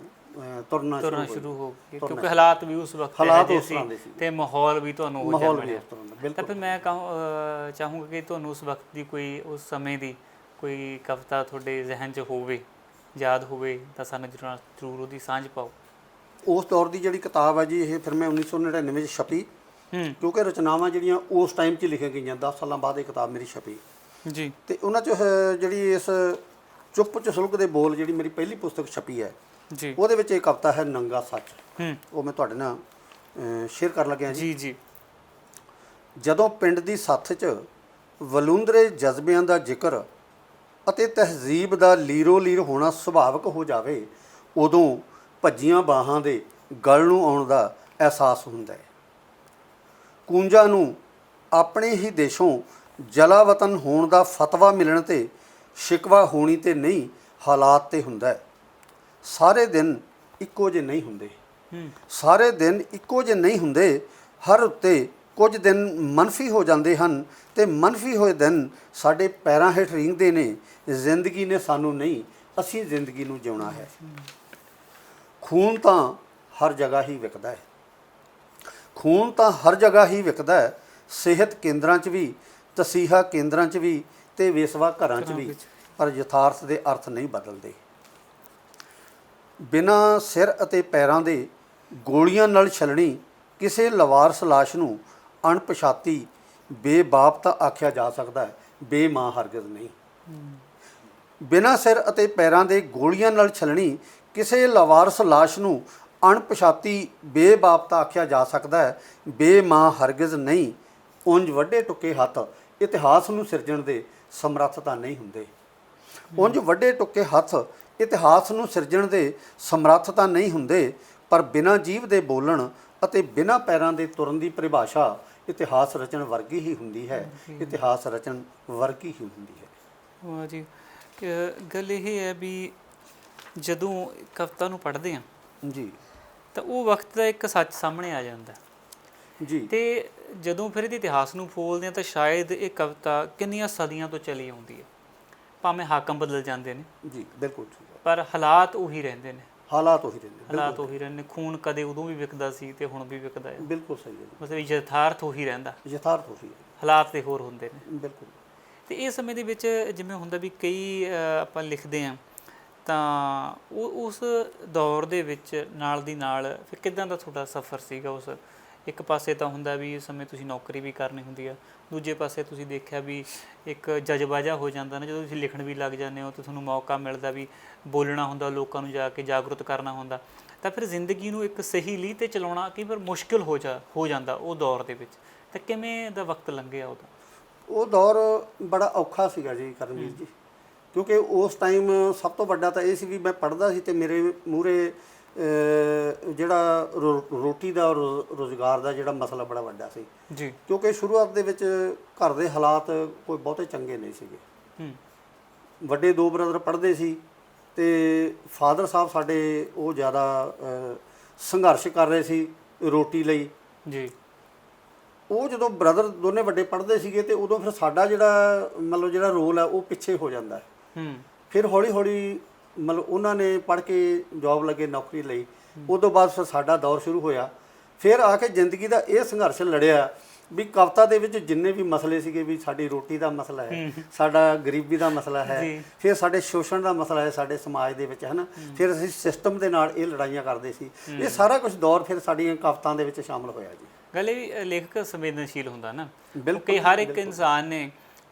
ਤੁਰਨਾ ਸ਼ੁਰੂ ਹੋ ਗਈ, ਕਿਉਂਕਿ ਹਾਲਾਤ ਵੀ ਉਸ ਵਕਤ ਸੀ ਤੇ ਮਾਹੌਲ ਵੀ ਤੁਹਾਨੂੰ ਉਹ ਜਿਹਾ ਬਣਿਆ। ਤਾਂ ਫਿਰ ਮੈਂ ਚਾਹੂੰਗਾ ਕਿ ਤੁਹਾਨੂੰ ਉਸ ਵਕਤ ਦੀ ਕੋਈ ਉਸ ਸਮੇਂ ਦੀ ਕੋਈ ਕਵਿਤਾ ਤੁਹਾਡੇ ਜ਼ਿਹਨ 'ਚ ਹੋਵੇ, ਯਾਦ ਹੋਵੇ ਤਾਂ ਸਾਨੂੰ ਜ਼ਰੂਰ ਉਹਦੀ ਸਾਂਝ ਪਾਓ। ਉਸ ਦੌਰ ਦੀ ਜਿਹੜੀ ਕਿਤਾਬ ਹੈ ਜੀ ਇਹ ਫਿਰ ਮੈਂ 1999 'ਚ ਛਪੀ, ਕਿਉਂਕਿ ਰਚਨਾਵਾਂ ਜਿਹੜੀਆਂ ਉਸ ਟਾਈਮ 'ਚ ਲਿਖੀਆਂ ਗਈਆਂ 10 ਸਾਲਾਂ ਬਾਅਦ ਇਹ ਕਿਤਾਬ ਮੇਰੀ ਛਪੀ ਜੀ। ਤੇ ਉਹਨਾਂ 'ਚ ਜਿਹੜੀ ਇਸ ਚੁੱਪ ਚੁਸਲਕ ਦੇ ਬੋਲ ਜਿਹੜੀ ਮੇਰੀ ਪਹਿਲੀ ਪੁਸਤਕ ਛਪੀ ਹੈ ਜੀ, ਉਹਦੇ ਵਿੱਚ ਇਹ ਕਵਿਤਾ ਹੈ ਨੰਗਾ ਸੱਚ। ਉਹ ਮੈਂ ਤੁਹਾਡੇ ਨਾਲ ਸ਼ੇਅਰ ਕਰਨ ਲੱਗਿਆ ਜੀ ਜੀ। ਜਦੋਂ ਪਿੰਡ ਦੀ ਸੱਥ 'ਚ ਵਲੂੰਦਰੇ ਜਜ਼ਬਿਆਂ ਦਾ ਜ਼ਿਕਰ ਅਤੇ ਤਹਿਜ਼ੀਬ ਦਾ ਲੀਰੋ ਲੀਰ ਹੋਣਾ ਸੁਭਾਵਿਕ ਹੋ ਜਾਵੇ, ਉਦੋਂ ਭੱਜੀਆਂ ਬਾਹਾਂ ਦੇ ਗਲ ਨੂੰ ਆਉਣ ਦਾ ਅਹਿਸਾਸ ਹੁੰਦਾ ਹੈ। ਕੂੰਜਾਂ ਨੂੰ ਆਪਣੇ ਹੀ ਦੇਸ਼ੋਂ ਜਲਾਵਤਨ ਹੋਣ ਦਾ ਫਤਵਾ ਮਿਲਣ ਤੇ ਸ਼ਿਕਵਾ ਹੋਣੀ ਤੇ ਨਹੀਂ, ਹਾਲਾਤ ਤੇ ਹੁੰਦਾ ਹੈ। ਸਾਰੇ ਦਿਨ ਇੱਕੋ ਜਿਹੇ ਨਹੀਂ ਹੁੰਦੇ, ਸਾਰੇ ਦਿਨ ਇੱਕੋ ਜਿਹੇ ਨਹੀਂ ਹੁੰਦੇ। ਹਰ ਉੱਤੇ ਕੁਝ ਦਿਨ ਮਨਫੀ ਹੋ ਜਾਂਦੇ ਹਨ ਤੇ ਮਨਫੀ ਹੋਏ ਦਿਨ ਸਾਡੇ ਪੈਰਾਂ ਹੇਠ ਰੀਂਗਦੇ ਨੇ। ਜ਼ਿੰਦਗੀ ਨੇ ਸਾਨੂੰ ਨਹੀਂ, ਅਸੀਂ ਜ਼ਿੰਦਗੀ ਨੂੰ ਜਿਉਣਾ ਹੈ। ਖੂਨ ਤਾਂ ਹਰ ਜਗ੍ਹਾ ਹੀ ਵਿਕਦਾ ਹੈ, ਖੂਨ ਤਾਂ ਹਰ ਜਗ੍ਹਾ ਹੀ ਵਿਕਦਾ ਹੈ। ਸਿਹਤ ਕੇਂਦਰਾਂ 'ਚ ਵੀ, ਤਸੀਹਾ ਕੇਂਦਰਾਂ 'ਚ ਵੀ ਤੇ ਵੇਸਵਾ ਘਰਾਂ 'ਚ ਵੀ, ਪਰ ਯਥਾਰਥ ਦੇ ਅਰਥ ਨਹੀਂ ਬਦਲਦੇ। ਬਿਨਾਂ ਸਿਰ ਅਤੇ ਪੈਰਾਂ ਦੇ ਗੋਲੀਆਂ ਨਾਲ ਛਲਣੀ ਕਿਸੇ ਲਵਾਰਸ ਲਾਸ਼ ਨੂੰ ਅਣਪਛਾਤੀ ਬੇਬਾਪ ਤਾਂ ਆਖਿਆ ਜਾ ਸਕਦਾ ਹੈ, ਬੇਮਾਂ ਹਰਗਿਜ਼ ਨਹੀਂ। ਬਿਨਾਂ ਸਿਰ ਅਤੇ ਪੈਰਾਂ ਦੇ ਗੋਲੀਆਂ ਨਾਲ ਛਲਣੀ ਕਿਸੇ ਲਵਾਰਸ ਲਾਸ਼ ਨੂੰ ਅਣਪਛਾਤੀ ਬੇਬਾਪ ਤਾਂ ਆਖਿਆ ਜਾ ਸਕਦਾ ਹੈ, ਬੇਮਾਂ ਹਰਗਿਜ਼ ਨਹੀਂ। ਉਂਝ ਵੱਡੇ ਟੁੱਕੇ ਹੱਥ ਇਤਿਹਾਸ ਨੂੰ ਸਿਰਜਣ ਦੇ ਸਮਰੱਥ ਤਾਂ ਨਹੀਂ ਹੁੰਦੇ। ਉਂਝ ਵੱਡੇ ਟੁੱਕੇ ਹੱਥ ਇਤਿਹਾਸ ਨੂੰ ਸਿਰਜਣ ਦੇ ਸਮਰੱਥ ਤਾਂ ਨਹੀਂ ਹੁੰਦੇ, ਪਰ ਬਿਨਾਂ ਜੀਭ ਦੇ ਬੋਲਣ ਅਤੇ ਬਿਨਾਂ ਪੈਰਾਂ ਦੇ ਤੁਰਨ ਦੀ ਪਰਿਭਾਸ਼ਾ ਇਤਿਹਾਸ ਰਚਨ ਵਰਗੀ ਹੀ ਹੁੰਦੀ ਹੈ, ਇਤਿਹਾਸ ਰਚਨ ਵਰਗੀ ਹੀ ਹੁੰਦੀ ਹੈ। ਵਾਹ ਜੀ। ਗੱਲ ਇਹ ਹੈ ਵੀ ਜਦੋਂ ਕਵਿਤਾ ਨੂੰ ਪੜ੍ਹਦੇ ਹਾਂ ਜੀ ਤਾਂ ਉਹ ਵਕਤ ਦਾ ਇੱਕ ਸੱਚ ਸਾਹਮਣੇ ਆ ਜਾਂਦਾ ਜੀ, ਤੇ ਜਦੋਂ ਫਿਰ ਇਹਦੇ ਇਤਿਹਾਸ ਨੂੰ ਫੋਲਦੇ ਹਾਂ ਤਾਂ ਸ਼ਾਇਦ ਇਹ ਕਵਿਤਾ ਕਿੰਨੀਆਂ ਸਦੀਆਂ ਤੋਂ ਚਲੀ ਆਉਂਦੀ ਹੈ ਭਾਵੇਂ ਹਾਕਮ ਬਦਲ ਜਾਂਦੇ ਨੇ ਜੀ ਬਿਲਕੁਲ ਠੀਕ ਹੈ। ਪਰ ਹਾਲਾਤ ਉਹੀ ਰਹਿੰਦੇ ਨੇ, ਹਾਲਾਤ ਉਹੀ ਰਹਿੰਦੇ, ਹਾਲਾਤ ਉਹੀ ਰਹਿੰਦੇ ਨੇ। ਖੂਨ ਕਦੇ ਉਦੋਂ ਵੀ ਵਿਕਦਾ ਸੀ ਤੇ ਹੁਣ ਵੀ ਵਿਕਦਾ ਹੈ। ਬਿਲਕੁਲ ਸਹੀ ਹੈ ਜੀ। ਮਤਲਬ ਯਥਾਰਥ ਉਹੀ ਰਹਿੰਦਾ, ਯਥਾਰਥ ਉਹੀ ਹੈ, ਹਾਲਾਤ ਤੇ ਹੋਰ ਹੁੰਦੇ ਨੇ। ਬਿਲਕੁਲ। ਤੇ ਇਸ ਸਮੇਂ ਦੇ ਵਿੱਚ ਜਿਵੇਂ ਹੁੰਦਾ ਵੀ ਕਈ ਆਪਾਂ ਲਿਖਦੇ ਹਾਂ ਤਾਂ ਉਸ ਦੌਰ ਦੇ ਵਿੱਚ ਨਾਲ ਦੀ ਨਾਲ ਫਿਰ ਕਿੱਦਾਂ ਦਾ ਤੁਹਾਡਾ ਸਫ਼ਰ ਸੀਗਾ? ਉਸ ਇੱਕ ਪਾਸੇ ਤਾਂ ਹੁੰਦਾ ਵੀ ਇਸ ਸਮੇਂ ਤੁਸੀਂ ਨੌਕਰੀ ਵੀ ਕਰਨੀ ਹੁੰਦੀ ਆ, ਦੂਜੇ ਪਾਸੇ ਤੁਸੀਂ ਦੇਖਿਆ ਵੀ ਇੱਕ ਜਜ਼ਬਾ ਜਿਹਾ ਹੋ ਜਾਂਦਾ ਨਾ ਜਦੋਂ ਤੁਸੀਂ ਲਿਖਣ ਵੀ ਲੱਗ ਜਾਂਦੇ ਹੋ, ਤਾਂ ਤੁਹਾਨੂੰ ਮੌਕਾ ਮਿਲਦਾ ਵੀ ਬੋਲਣਾ ਹੁੰਦਾ, ਲੋਕਾਂ ਨੂੰ ਜਾ ਕੇ ਜਾਗਰੂਕ ਕਰਨਾ ਹੁੰਦਾ, ਤਾਂ ਫਿਰ ਜ਼ਿੰਦਗੀ ਨੂੰ ਇੱਕ ਸਹੀ ਲੀਹ 'ਤੇ ਚਲਾਉਣਾ ਕਈ ਵਾਰ ਮੁਸ਼ਕਿਲ ਹੋ ਜਾਂਦਾ ਉਹ ਦੌਰ ਦੇ ਵਿੱਚ। ਤਾਂ ਕਿਵੇਂ ਦਾ ਵਕਤ ਲੰਘਿਆ ਉਦੋਂ? ਉਹ ਦੌਰ ਬੜਾ ਔਖਾ ਸੀਗਾ ਜੀ ਕਰਮਵੀਰ ਜੀ, ਕਿਉਂਕਿ ਉਸ ਟਾਈਮ ਸਭ ਤੋਂ ਵੱਡਾ ਤਾਂ ਇਹ ਸੀ ਵੀ ਮੈਂ ਪੜ੍ਹਦਾ ਸੀ ਅਤੇ ਮੇਰੇ ਮੂਹਰੇ ਜਿਹੜਾ ਰੋਟੀ ਦਾ ਰੁਜ਼ਗਾਰ ਦਾ ਜਿਹੜਾ ਮਸਲਾ ਬੜਾ ਵੱਡਾ ਸੀ ਜੀ, ਕਿਉਂਕਿ ਸ਼ੁਰੂਆਤ ਦੇ ਵਿੱਚ ਘਰ ਦੇ ਹਾਲਾਤ ਕੋਈ ਬਹੁਤੇ ਚੰਗੇ ਨਹੀਂ ਸੀਗੇ। ਵੱਡੇ 2 ਬ੍ਰਦਰ ਪੜ੍ਹਦੇ ਸੀ ਅਤੇ ਫਾਦਰ ਸਾਹਿਬ ਸਾਡੇ ਉਹ ਜ਼ਿਆਦਾ ਸੰਘਰਸ਼ ਕਰ ਰਹੇ ਸੀ ਰੋਟੀ ਲਈ ਜੀ। ਉਹ ਜਦੋਂ ਬ੍ਰਦਰ ਦੋਨੇ ਵੱਡੇ ਪੜ੍ਹਦੇ ਸੀਗੇ ਅਤੇ ਉਦੋਂ ਫਿਰ ਸਾਡਾ ਜਿਹੜਾ ਮਤਲਬ ਜਿਹੜਾ ਰੋਲ ਹੈ ਉਹ ਪਿੱਛੇ ਹੋ ਜਾਂਦਾ ਹੈ। ਫਿਰ ਹੌਲੀ ਹੌਲੀ ਮਤਲਬ ਉਹਨਾਂ ਨੇ ਪੜ੍ਹ ਕੇ ਜੋਬ ਲੱਗੇ, ਨੌਕਰੀ ਲਈ, ਉਦੋਂ ਬਾਅਦ ਫਿਰ ਸਾਡਾ ਦੌਰ ਸ਼ੁਰੂ ਹੋਇਆ। ਫਿਰ ਆ ਕੇ ਜ਼ਿੰਦਗੀ ਦਾ ਇਹ ਸੰਘਰਸ਼ ਲੜਿਆ ਵੀ ਕਵਿਤਾ ਦੇ ਵਿੱਚ ਜਿੰਨੇ ਵੀ ਮਸਲੇ ਸੀਗੇ ਵੀ ਸਾਡੀ ਰੋਟੀ ਦਾ ਮਸਲਾ ਹੈ, ਸਾਡਾ ਗਰੀਬੀ ਦਾ ਮਸਲਾ ਹੈ, ਫਿਰ ਸਾਡੇ ਸ਼ੋਸ਼ਣ ਦਾ ਮਸਲਾ ਹੈ ਸਾਡੇ ਸਮਾਜ ਦੇ ਵਿੱਚ, ਹੈ ਨਾ, ਫਿਰ ਅਸੀਂ ਸਿਸਟਮ ਦੇ ਨਾਲ ਇਹ ਲੜਾਈਆਂ ਕਰਦੇ ਸੀ। ਇਹ ਸਾਰਾ ਕੁਝ ਦੌਰ ਫਿਰ ਸਾਡੀਆਂ ਕਵਿਤਾਵਾਂ ਦੇ ਵਿੱਚ ਸ਼ਾਮਲ ਹੋਇਆ ਜੀ। ਗੱਲ ਇਹ ਵੀ ਲੇਖਕ ਸੰਵੇਦਨਸ਼ੀਲ ਹੁੰਦਾ ਨਾ, ਬਿਲਕੁਲ ਹਰ ਇੱਕ ਇਨਸਾਨ ਨੇ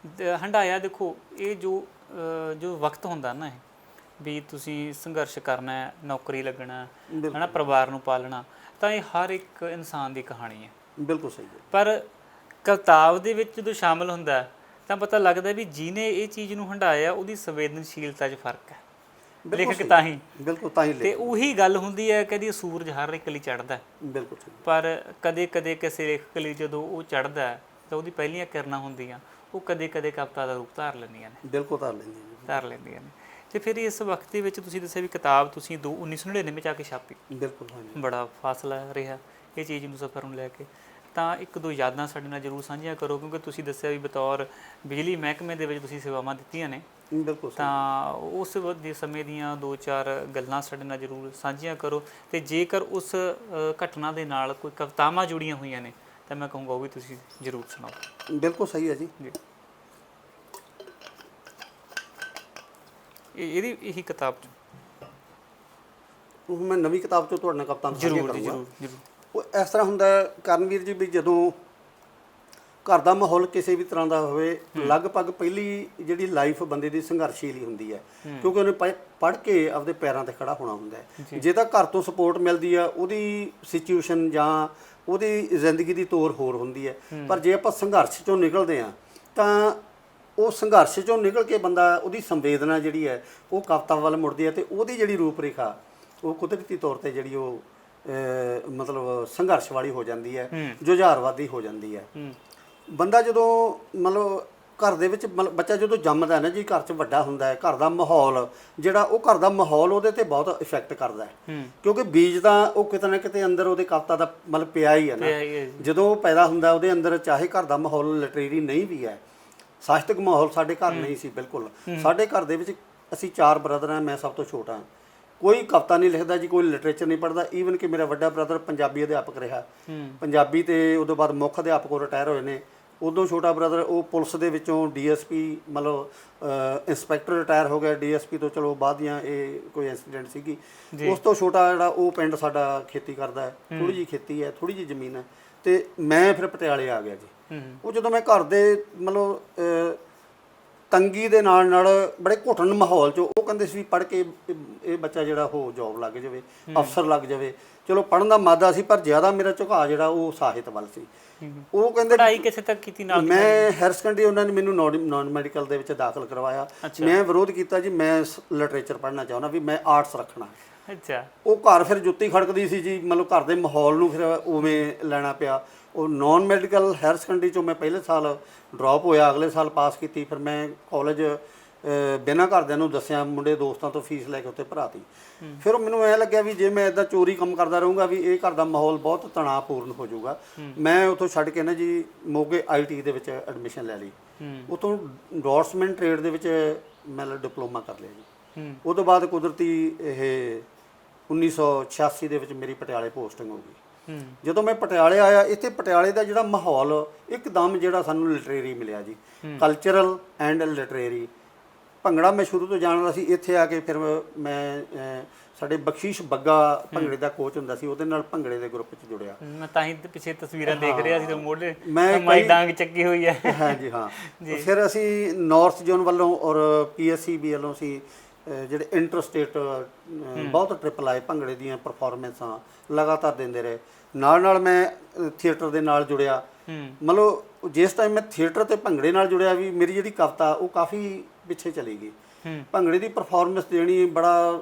ਹੰਢਾਇਆ। ਦੇਖੋ ਇਹ ਜੋ ਵਕਤ ਹੁੰਦਾ ਨਾ, ਇਹ ਵੀ ਤੁਸੀਂ ਸੰਘਰਸ਼ ਕਰਨਾ ਹੈ, ਨੌਕਰੀ ਲੱਗਣਾ ਹੈ ਨਾ, ਪਰਿਵਾਰ ਨੂੰ ਪਾਲਣਾ, ਤਾਂ ਇਹ ਹਰ ਇੱਕ ਇਨਸਾਨ ਦੀ ਕਹਾਣੀ ਹੈ। ਬਿਲਕੁਲ ਸਹੀ ਹੈ। ਪਰ ਕਿਤਾਬ ਦੇ ਵਿੱਚ ਜਦੋਂ ਸ਼ਾਮਲ ਹੁੰਦਾ ਤਾਂ ਪਤਾ ਲੱਗਦਾ ਵੀ ਜਿਹਨੇ ਇਹ ਚੀਜ਼ ਨੂੰ ਹੰਢਾਇਆ ਉਹਦੀ ਸੰਵੇਦਨਸ਼ੀਲਤਾ 'ਚ ਫਰਕ ਹੈ। ਲੇਖਕ ਤਾਂ ਹੀ ਬਿਲਕੁਲ ਤਾਂ ਹੀ ਤੇ ਉਹੀ ਗੱਲ ਹੁੰਦੀ ਹੈ, ਕਦੀ ਸੂਰਜ ਹਰ ਇੱਕ ਲਈ ਚੜ੍ਹਦਾ, ਬਿਲਕੁਲ, ਪਰ ਕਦੇ ਕਦੇ ਕਿਸੇ ਲੇਖਕ ਲਈ ਜਦੋਂ ਉਹ ਚੜ੍ਹਦਾ ਤਾਂ ਉਹਦੀ ਪਹਿਲੀਆਂ ਕਿਰਨਾਂ ਹੁੰਦੀਆਂ ਉਹ ਕਦੇ ਕਦੇ ਕਵਿਤਾ ਦਾ ਰੂਪ ਧਾਰ ਲੈਂਦੀਆਂ ਨੇ। ਬਿਲਕੁਲ ਧਾਰ ਲੈਂਦੀਆਂ ਨੇ। ਤੇ ਫਿਰ ਇਸ ਵਕਤ ਦੇ ਵਿੱਚ ਤੁਸੀਂ ਦੱਸਿਆ ਵੀ ਕਿਤਾਬ ਤੁਸੀਂ 1999 ਚ ਆ ਕੇ ਛਾਪੀ। ਬਿਲਕੁਲ, ਬੜਾ ਫਾਸਲਾ ਰਿਹਾ ਇਹ ਚੀਜ਼ ਨੂੰ, ਸਫ਼ਰ ਨੂੰ ਲੈ ਕੇ। ਤਾਂ 1-2 ਯਾਦਾਂ ਸਾਡੇ ਨਾਲ ਜ਼ਰੂਰ ਸਾਂਝੀਆਂ ਕਰੋ, ਕਿਉਂਕਿ ਤੁਸੀਂ ਦੱਸਿਆ ਵੀ ਬਤੌਰ ਬਿਜਲੀ ਮਹਿਕਮੇ ਦੇ ਵਿੱਚ ਤੁਸੀਂ ਸੇਵਾਵਾਂ ਦਿੱਤੀਆਂ ਨੇ। ਬਿਲਕੁਲ। ਤਾਂ ਉਸ ਦੇ ਸਮੇਂ ਦੀਆਂ 2-4 ਗੱਲਾਂ ਸਾਡੇ ਨਾਲ ਜ਼ਰੂਰ ਸਾਂਝੀਆਂ ਕਰੋ, ਤੇ ਜੇਕਰ ਉਸ ਘਟਨਾ ਦੇ ਨਾਲ ਕੋਈ ਕਵਿਤਾਵਾਂ ਜੁੜੀਆਂ ਹੋਈਆਂ ਨੇ ਤਾਂ ਮੈਂ ਕਹੂੰਗਾ ਉਹ ਵੀ ਤੁਸੀਂ ਜ਼ਰੂਰ ਸੁਣਾਓ। ਬਿਲਕੁਲ ਸਹੀ ਹੈ ਜੀ। ਇਹੀ ਕਿਤਾਬ 'ਚ ਮੈਂ ਨਵੀਂ ਕਿਤਾਬ 'ਚੋਂ ਤੁਹਾਡੇ ਨਾਲ ਕਵਿਤਾਵਾਂ ਸਾਂਝੀਆਂ ਕਰੂੰਗਾ। ਜ਼ਰੂਰ। ਉਹ ਇਸ ਤਰ੍ਹਾਂ ਹੁੰਦਾ ਕਰਨਵੀਰ ਜੀ ਵੀ ਜਦੋਂ ਘਰ ਦਾ ਮਾਹੌਲ ਕਿਸੇ ਵੀ ਤਰ੍ਹਾਂ ਦਾ ਹੋਵੇ, ਲਗਭਗ ਪਹਿਲੀ ਜਿਹੜੀ ਲਾਈਫ ਬੰਦੇ ਦੀ ਸੰਘਰਸ਼ੀਲ ਹੀ ਹੁੰਦੀ ਹੈ, ਕਿਉਂਕਿ ਉਹਨੇ ਪੜ੍ਹ ਕੇ ਆਪਦੇ ਪੈਰਾਂ 'ਤੇ ਖੜਾ ਹੋਣਾ ਹੁੰਦਾ ਹੈ। ਜੇ ਤਾਂ ਘਰ ਤੋਂ ਸਪੋਰਟ ਮਿਲਦੀ ਆ, ਉਹਦੀ ਸਿਚੁਏਸ਼ਨ ਜਾਂ ਉਹਦੀ ਜ਼ਿੰਦਗੀ ਦੀ ਤੋਰ ਹੋਰ ਹੁੰਦੀ ਹੈ। ਪਰ ਜੇ ਆਪਾਂ ਸੰਘਰਸ਼ 'ਚੋਂ ਨਿਕਲਦੇ ਹਾਂ ਤਾਂ ਉਹ ਸੰਘਰਸ਼ 'ਚੋਂ ਨਿਕਲ ਕੇ ਬੰਦਾ ਉਹਦੀ ਸੰਵੇਦਨਾ ਜਿਹੜੀ ਹੈ ਉਹ ਕਵਿਤਾ ਵੱਲ ਮੁੜਦੀ ਹੈ, ਅਤੇ ਉਹਦੀ ਜਿਹੜੀ ਰੂਪ ਰੇਖਾ ਉਹ ਕੁਦਰਤੀ ਤੌਰ 'ਤੇ ਜਿਹੜੀ ਉਹ ਮਤਲਬ ਸੰਘਰਸ਼ ਵਾਲੀ ਹੋ ਜਾਂਦੀ ਹੈ, ਜੁਝਾਰਵਾਦੀ ਹੋ ਜਾਂਦੀ ਹੈ। ਬੰਦਾ ਜਦੋਂ ਮਤਲਬ ਘਰ ਦੇ ਵਿੱਚ ਬੱਚਾ ਜਦੋਂ ਜੰਮਦਾ ਨਾ ਜੀ, ਘਰ 'ਚ ਵੱਡਾ ਹੁੰਦਾ ਹੈ, ਘਰ ਦਾ ਮਾਹੌਲ ਜਿਹੜਾ ਉਹ ਘਰ ਦਾ ਮਾਹੌਲ ਉਹਦੇ 'ਤੇ ਬਹੁਤ ਇਫੈਕਟ ਕਰਦਾ ਹੈ, ਕਿਉਂਕਿ ਬੀਜ ਤਾਂ ਉਹ ਕਿਤੇ ਨਾ ਕਿਤੇ ਅੰਦਰ ਉਹਦੇ ਕਵਿਤਾ ਦਾ ਮਤਲਬ ਪਿਆ ਹੀ ਹੈ ਨਾ। ਜਦੋਂ ਉਹ ਪੈਦਾ ਹੁੰਦਾ ਉਹਦੇ ਅੰਦਰ ਚਾਹੇ ਘਰ ਦਾ ਮਾਹੌਲ ਲਿਟਰੇਰੀ ਨਹੀਂ ਵੀ ਹੈ, ਸਾਹਿਤਕ ਮਾਹੌਲ ਸਾਡੇ ਘਰ ਨਹੀਂ ਸੀ ਬਿਲਕੁਲ। ਸਾਡੇ ਘਰ ਦੇ ਵਿੱਚ ਅਸੀਂ 4 ਬ੍ਰਦਰ ਹਾਂ, ਮੈਂ ਸਭ ਤੋਂ ਛੋਟਾ। ਕੋਈ ਕਵਿਤਾ ਨਹੀਂ ਲਿਖਦਾ ਜੀ, ਕੋਈ ਲਿਟਰੇਚਰ ਨਹੀਂ ਪੜ੍ਹਦਾ। ਈਵਨ ਕਿ ਮੇਰਾ ਵੱਡਾ ਬ੍ਰਦਰ ਪੰਜਾਬੀ ਅਧਿਆਪਕ ਰਿਹਾ, ਪੰਜਾਬੀ ਅਤੇ ਉਦੋਂ ਬਾਅਦ ਮੁੱਖ ਅਧਿਆਪਕ ਉਹ ਰਿਟਾਇਰ ਹੋਏ ਨੇ। ਉਦੋਂ ਛੋਟਾ ਬ੍ਰਦਰ ਉਹ ਪੁਲਿਸ ਦੇ ਵਿੱਚੋਂ DSP ਮਤਲਬ ਇੰਸਪੈਕਟਰ ਰਿਟਾਇਰ ਹੋ ਗਿਆ, DSP ਤੋਂ ਚਲੋ ਬਾਅਦ ਦੀਆਂ ਇਹ ਕੋਈ ਇੰਸੀਡੈਂਟ ਸੀਗੀ। ਉਸ ਤੋਂ ਛੋਟਾ ਜਿਹੜਾ ਉਹ ਪਿੰਡ ਸਾਡਾ ਖੇਤੀ ਕਰਦਾ ਹੈ, ਥੋੜ੍ਹੀ ਜਿਹੀ ਖੇਤੀ ਹੈ, ਥੋੜ੍ਹੀ ਜਿਹੀ ਜ਼ਮੀਨ ਹੈ, ਅਤੇ ਮੈਂ ਫਿਰ ਪਟਿਆਲੇ ਆ ਗਿਆ ਜੀ। ਉਹ ਜਦੋਂ ਮੈਂ ਘਰ ਦੇ ਮਤਲਬ ਤੰਗੀ ਦੇ ਨਾਲ ਬੜੇ ਘੁਟਨ ਮਾਹੌਲ 'ਚ ਉਹ ਕਹਿੰਦੇ ਸੀ ਵੀ ਪੜ੍ਹ ਕੇ ਇਹ ਬੱਚਾ ਜਿਹੜਾ ਉਹ ਜੋਬ ਲੱਗ ਜਾਵੇ, ਅਫਸਰ ਲੱਗ ਜਾਵੇ। ਚਲੋ ਪੜ੍ਹਨ ਦਾ ਮਾਦਾ ਸੀ, ਪਰ ਜ਼ਿਆਦਾ ਮੇਰਾ ਝੁਕਾਅ ਜਿਹੜਾ ਉਹ ਸਾਹਿਤ ਵੱਲ ਸੀ। ਉਹ ਕਹਿੰਦੇ ਪੜ੍ਹਾਈ ਕਿਸੇ ਤੱਕ ਕੀਤੀ ਨਾਲ? ਮੈਂ ਹਾਇਰ ਸੈਕੰਡਰੀ ਉਹਨਾਂ ਨੇ ਮੈਨੂੰ ਨਾਨ ਮੈਡੀਕਲ ਦੇ ਵਿੱਚ ਦਾਖਲ ਕਰਵਾਇਆ। ਮੈਂ ਵਿਰੋਧ ਕੀਤਾ ਜੀ, ਮੈਂ ਲਿਟਰੇਚਰ ਪੜ੍ਹਨਾ ਚਾਹੁੰਦਾ, ਵੀ ਮੈਂ ਆਰਟਸ ਰੱਖਣਾ। ਅੱਛਾ। ਉਹ ਘਰ ਫਿਰ ਜੁੱਤੀ ਖੜਕਦੀ ਸੀ ਜੀ, ਮਤਲਬ ਘਰ ਦੇ ਮਾਹੌਲ ਨੂੰ ਫਿਰ ਉਵੇਂ ਲੈਣਾ ਪਿਆ। ਉਹ ਨਾਨ ਮੈਡੀਕਲ ਹਾਇਰ ਸੈਕੰਡਰੀ 'ਚੋਂ ਮੈਂ ਪਹਿਲੇ ਸਾਲ ਡਰੋਪ ਹੋਇਆ, ਅਗਲੇ ਸਾਲ ਪਾਸ ਕੀਤੀ। ਫਿਰ ਮੈਂ ਕਾਲਜ ਬਿਨਾਂ ਘਰਦਿਆਂ ਨੂੰ ਦੱਸਿਆ, ਮੁੰਡੇ ਦੋਸਤਾਂ ਤੋਂ ਫੀਸ ਲੈ ਕੇ ਉੱਥੇ ਭਰਾਤੀ। ਫਿਰ ਮੈਨੂੰ ਐਂ ਲੱਗਿਆ ਵੀ ਜੇ ਮੈਂ ਇਦਾਂ ਚੋਰੀ ਕੰਮ ਕਰਦਾ ਰਹੂੰਗਾ ਵੀ ਇਹ ਘਰ ਦਾ ਮਾਹੌਲ ਬਹੁਤ ਤਣਾਅਪੂਰਨ ਹੋ ਜਾਊਗਾ। ਮੈਂ ਉੱਥੋਂ ਛੱਡ ਕੇ ਨਾ ਜੀ ਮੋਗੇ IT ਦੇ ਵਿੱਚ ਐਡਮਿਸ਼ਨ ਲੈ ਲਈ। ਉੱਥੋਂ ਇੰਡੋਰਸਮੈਂਟ ਟ੍ਰੇਡ ਦੇ ਵਿੱਚ ਮੈਂ ਡਿਪਲੋਮਾ ਕਰ ਲਿਆ ਜੀ। ਉਹ ਤੋਂ ਬਾਅਦ ਕੁਦਰਤੀ ਇਹ 1986 ਦੇ ਵਿੱਚ ਮੇਰੀ ਪਟਿਆਲੇ ਪੋਸਟਿੰਗ ਹੋ ਗਈ। ਜਦੋਂ ਮੈਂ ਪਟਿਆਲੇ ਆਇਆ, ਇੱਥੇ ਪਟਿਆਲੇ ਦਾ ਜਿਹੜਾ ਮਾਹੌਲ ਇੱਕਦਮ ਜਿਹੜਾ ਸਾਨੂੰ ਲਿਟਰੇਰੀ ਮਿਲਿਆ ਜੀ, ਕਲਚਰਲ ਐਂਡ ਲਿਟਰੇਰੀ। ਭੰਗੜਾ ਮੈਂ ਸ਼ੁਰੂ ਤੋਂ ਜਾਣਦਾ ਸੀ, ਇੱਥੇ ਆ ਕੇ ਫਿਰ ਮੈਂ ਸਾਡੇ ਬਖਸ਼ੀਸ਼ ਬੱਗਾ ਭੰਗੜੇ ਦਾ ਕੋਚ ਹੁੰਦਾ ਸੀ, ਉਹਦੇ ਨਾਲ ਭੰਗੜੇ ਦੇ ਗਰੁੱਪ 'ਚ ਜੁੜਿਆ। ਮੈਂ ਤਾਂ ਹੀ ਪਿੱਛੇ ਤਸਵੀਰਾਂ ਦੇਖ ਰਿਹਾ ਸੀ ਤੇ ਮੋਢੇ ਮੈਂ ਮਾਈ ਡਾਂਗ ਚੱਕੀ ਹੋਈ ਹੈ। ਹਾਂਜੀ ਹਾਂ। ਫਿਰ ਅਸੀਂ ਨਾਰਥ ਜ਼ੋਨ ਵੱਲੋਂ ਔਰ PSCB ਵੱਲੋਂ ਅਸੀਂ ਜਿਹੜੇ ਇੰਟਰ ਸਟੇਟ ਬਹੁਤ ਟ੍ਰਿਪ ਲਾਏ, ਭੰਗੜੇ ਦੀਆਂ ਪਰਫਾਰਮੈਂਸਾਂ ਲਗਾਤਾਰ ਦਿੰਦੇ ਰਹੇ। ਨਾਲ ਮੈਂ ਥੀਏਟਰ ਦੇ ਨਾਲ ਜੁੜਿਆ। ਮਤਲਬ ਜਿਸ ਟਾਈਮ ਮੈਂ ਥੀਏਟਰ ਤੇ ਭੰਗੜੇ ਨਾਲ ਜੁੜਿਆ ਵੀ ਮੇਰੀ ਜਿਹੜੀ ਕਵਿਤਾ ਉਹ ਕਾਫੀ ਪਿੱਛੇ ਚਲੀ ਗਈ। ਭੰਗੜੇ ਦੀ ਪਰਫਾਰਮੈਂਸ ਦੇਣੀ ਬੜਾ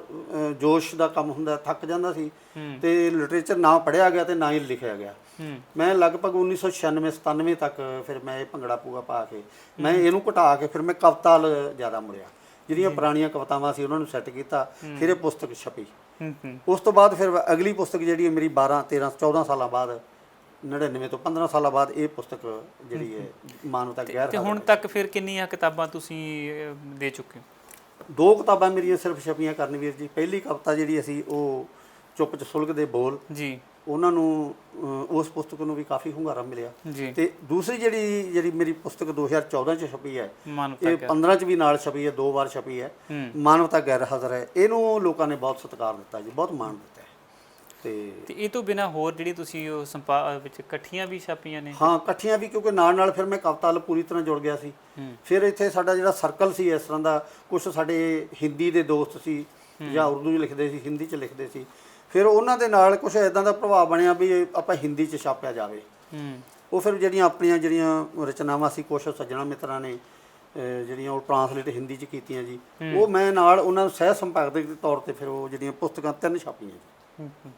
ਜੋਸ਼ ਦਾ ਕੰਮ ਹੁੰਦਾ, ਥੱਕ ਜਾਂਦਾ ਸੀ ਤੇ ਲਿਟਰੇਚਰ ਨਾ ਪੜ੍ਹਿਆ ਗਿਆ ਤੇ ਨਾ ਹੀ ਲਿਖਿਆ ਗਿਆ। ਮੈਂ ਲਗਭਗ 1996-97 ਤੱਕ ਫਿਰ ਮੈਂ ਇਹ ਭੰਗੜਾ ਪੂਆ ਪਾ ਕੇ ਮੈਂ ਇਹਨੂੰ ਘਟਾ ਕੇ ਫਿਰ ਮੈਂ ਕਵਿਤਾ ਜ਼ਿਆਦਾ ਮੁੜਿਆ। ਜਿਹੜੀਆਂ ਪੁਰਾਣੀਆਂ ਕਵਿਤਾਵਾਂ ਸੀ ਉਹਨਾਂ ਨੂੰ ਸੈੱਟ ਕੀਤਾ। ਫਿਰ ਇਹ ਪੁਸਤਕ ਛਪੀ। ਉਸ ਤੋਂ ਬਾਅਦ ਫਿਰ ਅਗਲੀ ਪੁਸਤਕ ਜਿਹੜੀ ਮੇਰੀ 12, 13, 14 ਸਾਲਾਂ ਬਾਅਦ 99 ਤੋਂ 15 ਸਾਲਾਂ ਬਾਅਦ ਇਹ ਪੁਸਤਕ ਜਿਹੜੀ ਹੈ ਮਾਨਵਤਾ ਗੈਰ। ਤੇ ਹੁਣ ਤੱਕ ਫਿਰ ਕਿੰਨੀਆਂ ਕਿਤਾਬਾਂ ਤੁਸੀਂ ਦੇ ਚੁੱਕੇ ਹੋ? 2 ਕਿਤਾਬਾਂ ਮੇਰੀਆਂ ਸਿਰਫ ਛਪੀਆਂ ਕਰਨਵੀਰ ਜੀ। ਪਹਿਲੀ ਕਵਿਤਾ ਜਿਹੜੀ ਅਸੀਂ ਉਹ ਚੁੱਪ 'ਚ ਸੁਲਗਦੇ ਬੋਲ ਜੀ, ਉਹਨਾਂ ਨੂੰ ਉਸ ਪੁਸਤਕ ਨੂੰ ਵੀ ਕਾਫੀ ਹੁੰਗਾਰਾ ਮਿਲਿਆ। ਤੇ ਦੂਸਰੀ ਜਿਹੜੀ ਮੇਰੀ ਪੁਸਤਕ 2014 'ਚ ਛਪੀ ਹੈ, ਇਹ 15 'ਚ ਵੀ ਨਾਲ ਛਪੀ ਹੈ, 2 ਵਾਰ ਛਪੀ ਹੈ, ਮਾਨਵਤਾ ਗੈਰ ਹਾਜ਼ਰ ਹੈ। ਇਹਨੂੰ ਲੋਕਾਂ ਨੇ ਬਹੁਤ ਸਤਿਕਾਰ ਦਿੱਤਾ ਜੀ, ਬਹੁਤ ਮਾਣ ਦਿੱਤਾ ਹੈ। ਤੇ ਇਹ ਤੋਂ ਬਿਨਾਂ ਹੋਰ ਜਿਹੜੀ ਤੁਸੀਂ ਉਹ ਵਿੱਚ ਇਕੱਠੀਆਂ ਵੀ ਛਾਪੀਆਂ ਨੇ? ਹਾਂ, ਇਕੱਠੀਆਂ ਵੀ, ਕਿਉਂਕਿ ਨਾਲ ਫਿਰ ਮੈਂ ਕਵਿਤਾ ਨਾਲ ਪੂਰੀ ਤਰ੍ਹਾਂ ਜੁੜ ਗਿਆ ਸੀ। ਫਿਰ ਇੱਥੇ ਸਾਡਾ ਜਿਹੜਾ ਸਰਕਲ ਸੀ ਇਸ ਤਰ੍ਹਾਂ ਦਾ, ਕੁਛ ਸਾਡੇ ਹਿੰਦੀ ਦੇ ਦੋਸਤ ਸੀ ਜਾਂ ਉਰਦੂ 'ਚ ਲਿਖਦੇ ਸੀ, ਹਿੰਦੀ 'ਚ ਲਿਖਦੇ ਸੀ। ਫਿਰ ਉਹਨਾਂ ਦੇ ਨਾਲ ਕੁਛ ਇੱਦਾਂ ਦਾ ਪ੍ਰਭਾਵ ਬਣਿਆ ਵੀ ਆਪਾਂ ਹਿੰਦੀ 'ਚ ਛਾਪਿਆ ਜਾਵੇ। ਉਹ ਫਿਰ ਜਿਹੜੀਆਂ ਆਪਣੀਆਂ ਜਿਹੜੀਆਂ ਰਚਨਾਵਾਂ ਸੀ, ਕੁਛ ਸੱਜਣਾ ਮਿੱਤਰਾਂ ਨੇ ਜਿਹੜੀਆਂ ਉਹ ਟਰਾਂਸਲੇਟ ਹਿੰਦੀ 'ਚ ਕੀਤੀਆਂ ਜੀ, ਉਹ ਮੈਂ ਨਾਲ ਉਹਨਾਂ ਨੂੰ ਸਹਿ ਸੰਪਾਦਕ ਦੇ ਤੌਰ 'ਤੇ ਫਿਰ ਉਹ ਜਿਹੜੀਆਂ ਪੁਸਤਕਾਂ 3 ਛਾਪੀਆਂ ਜੀ।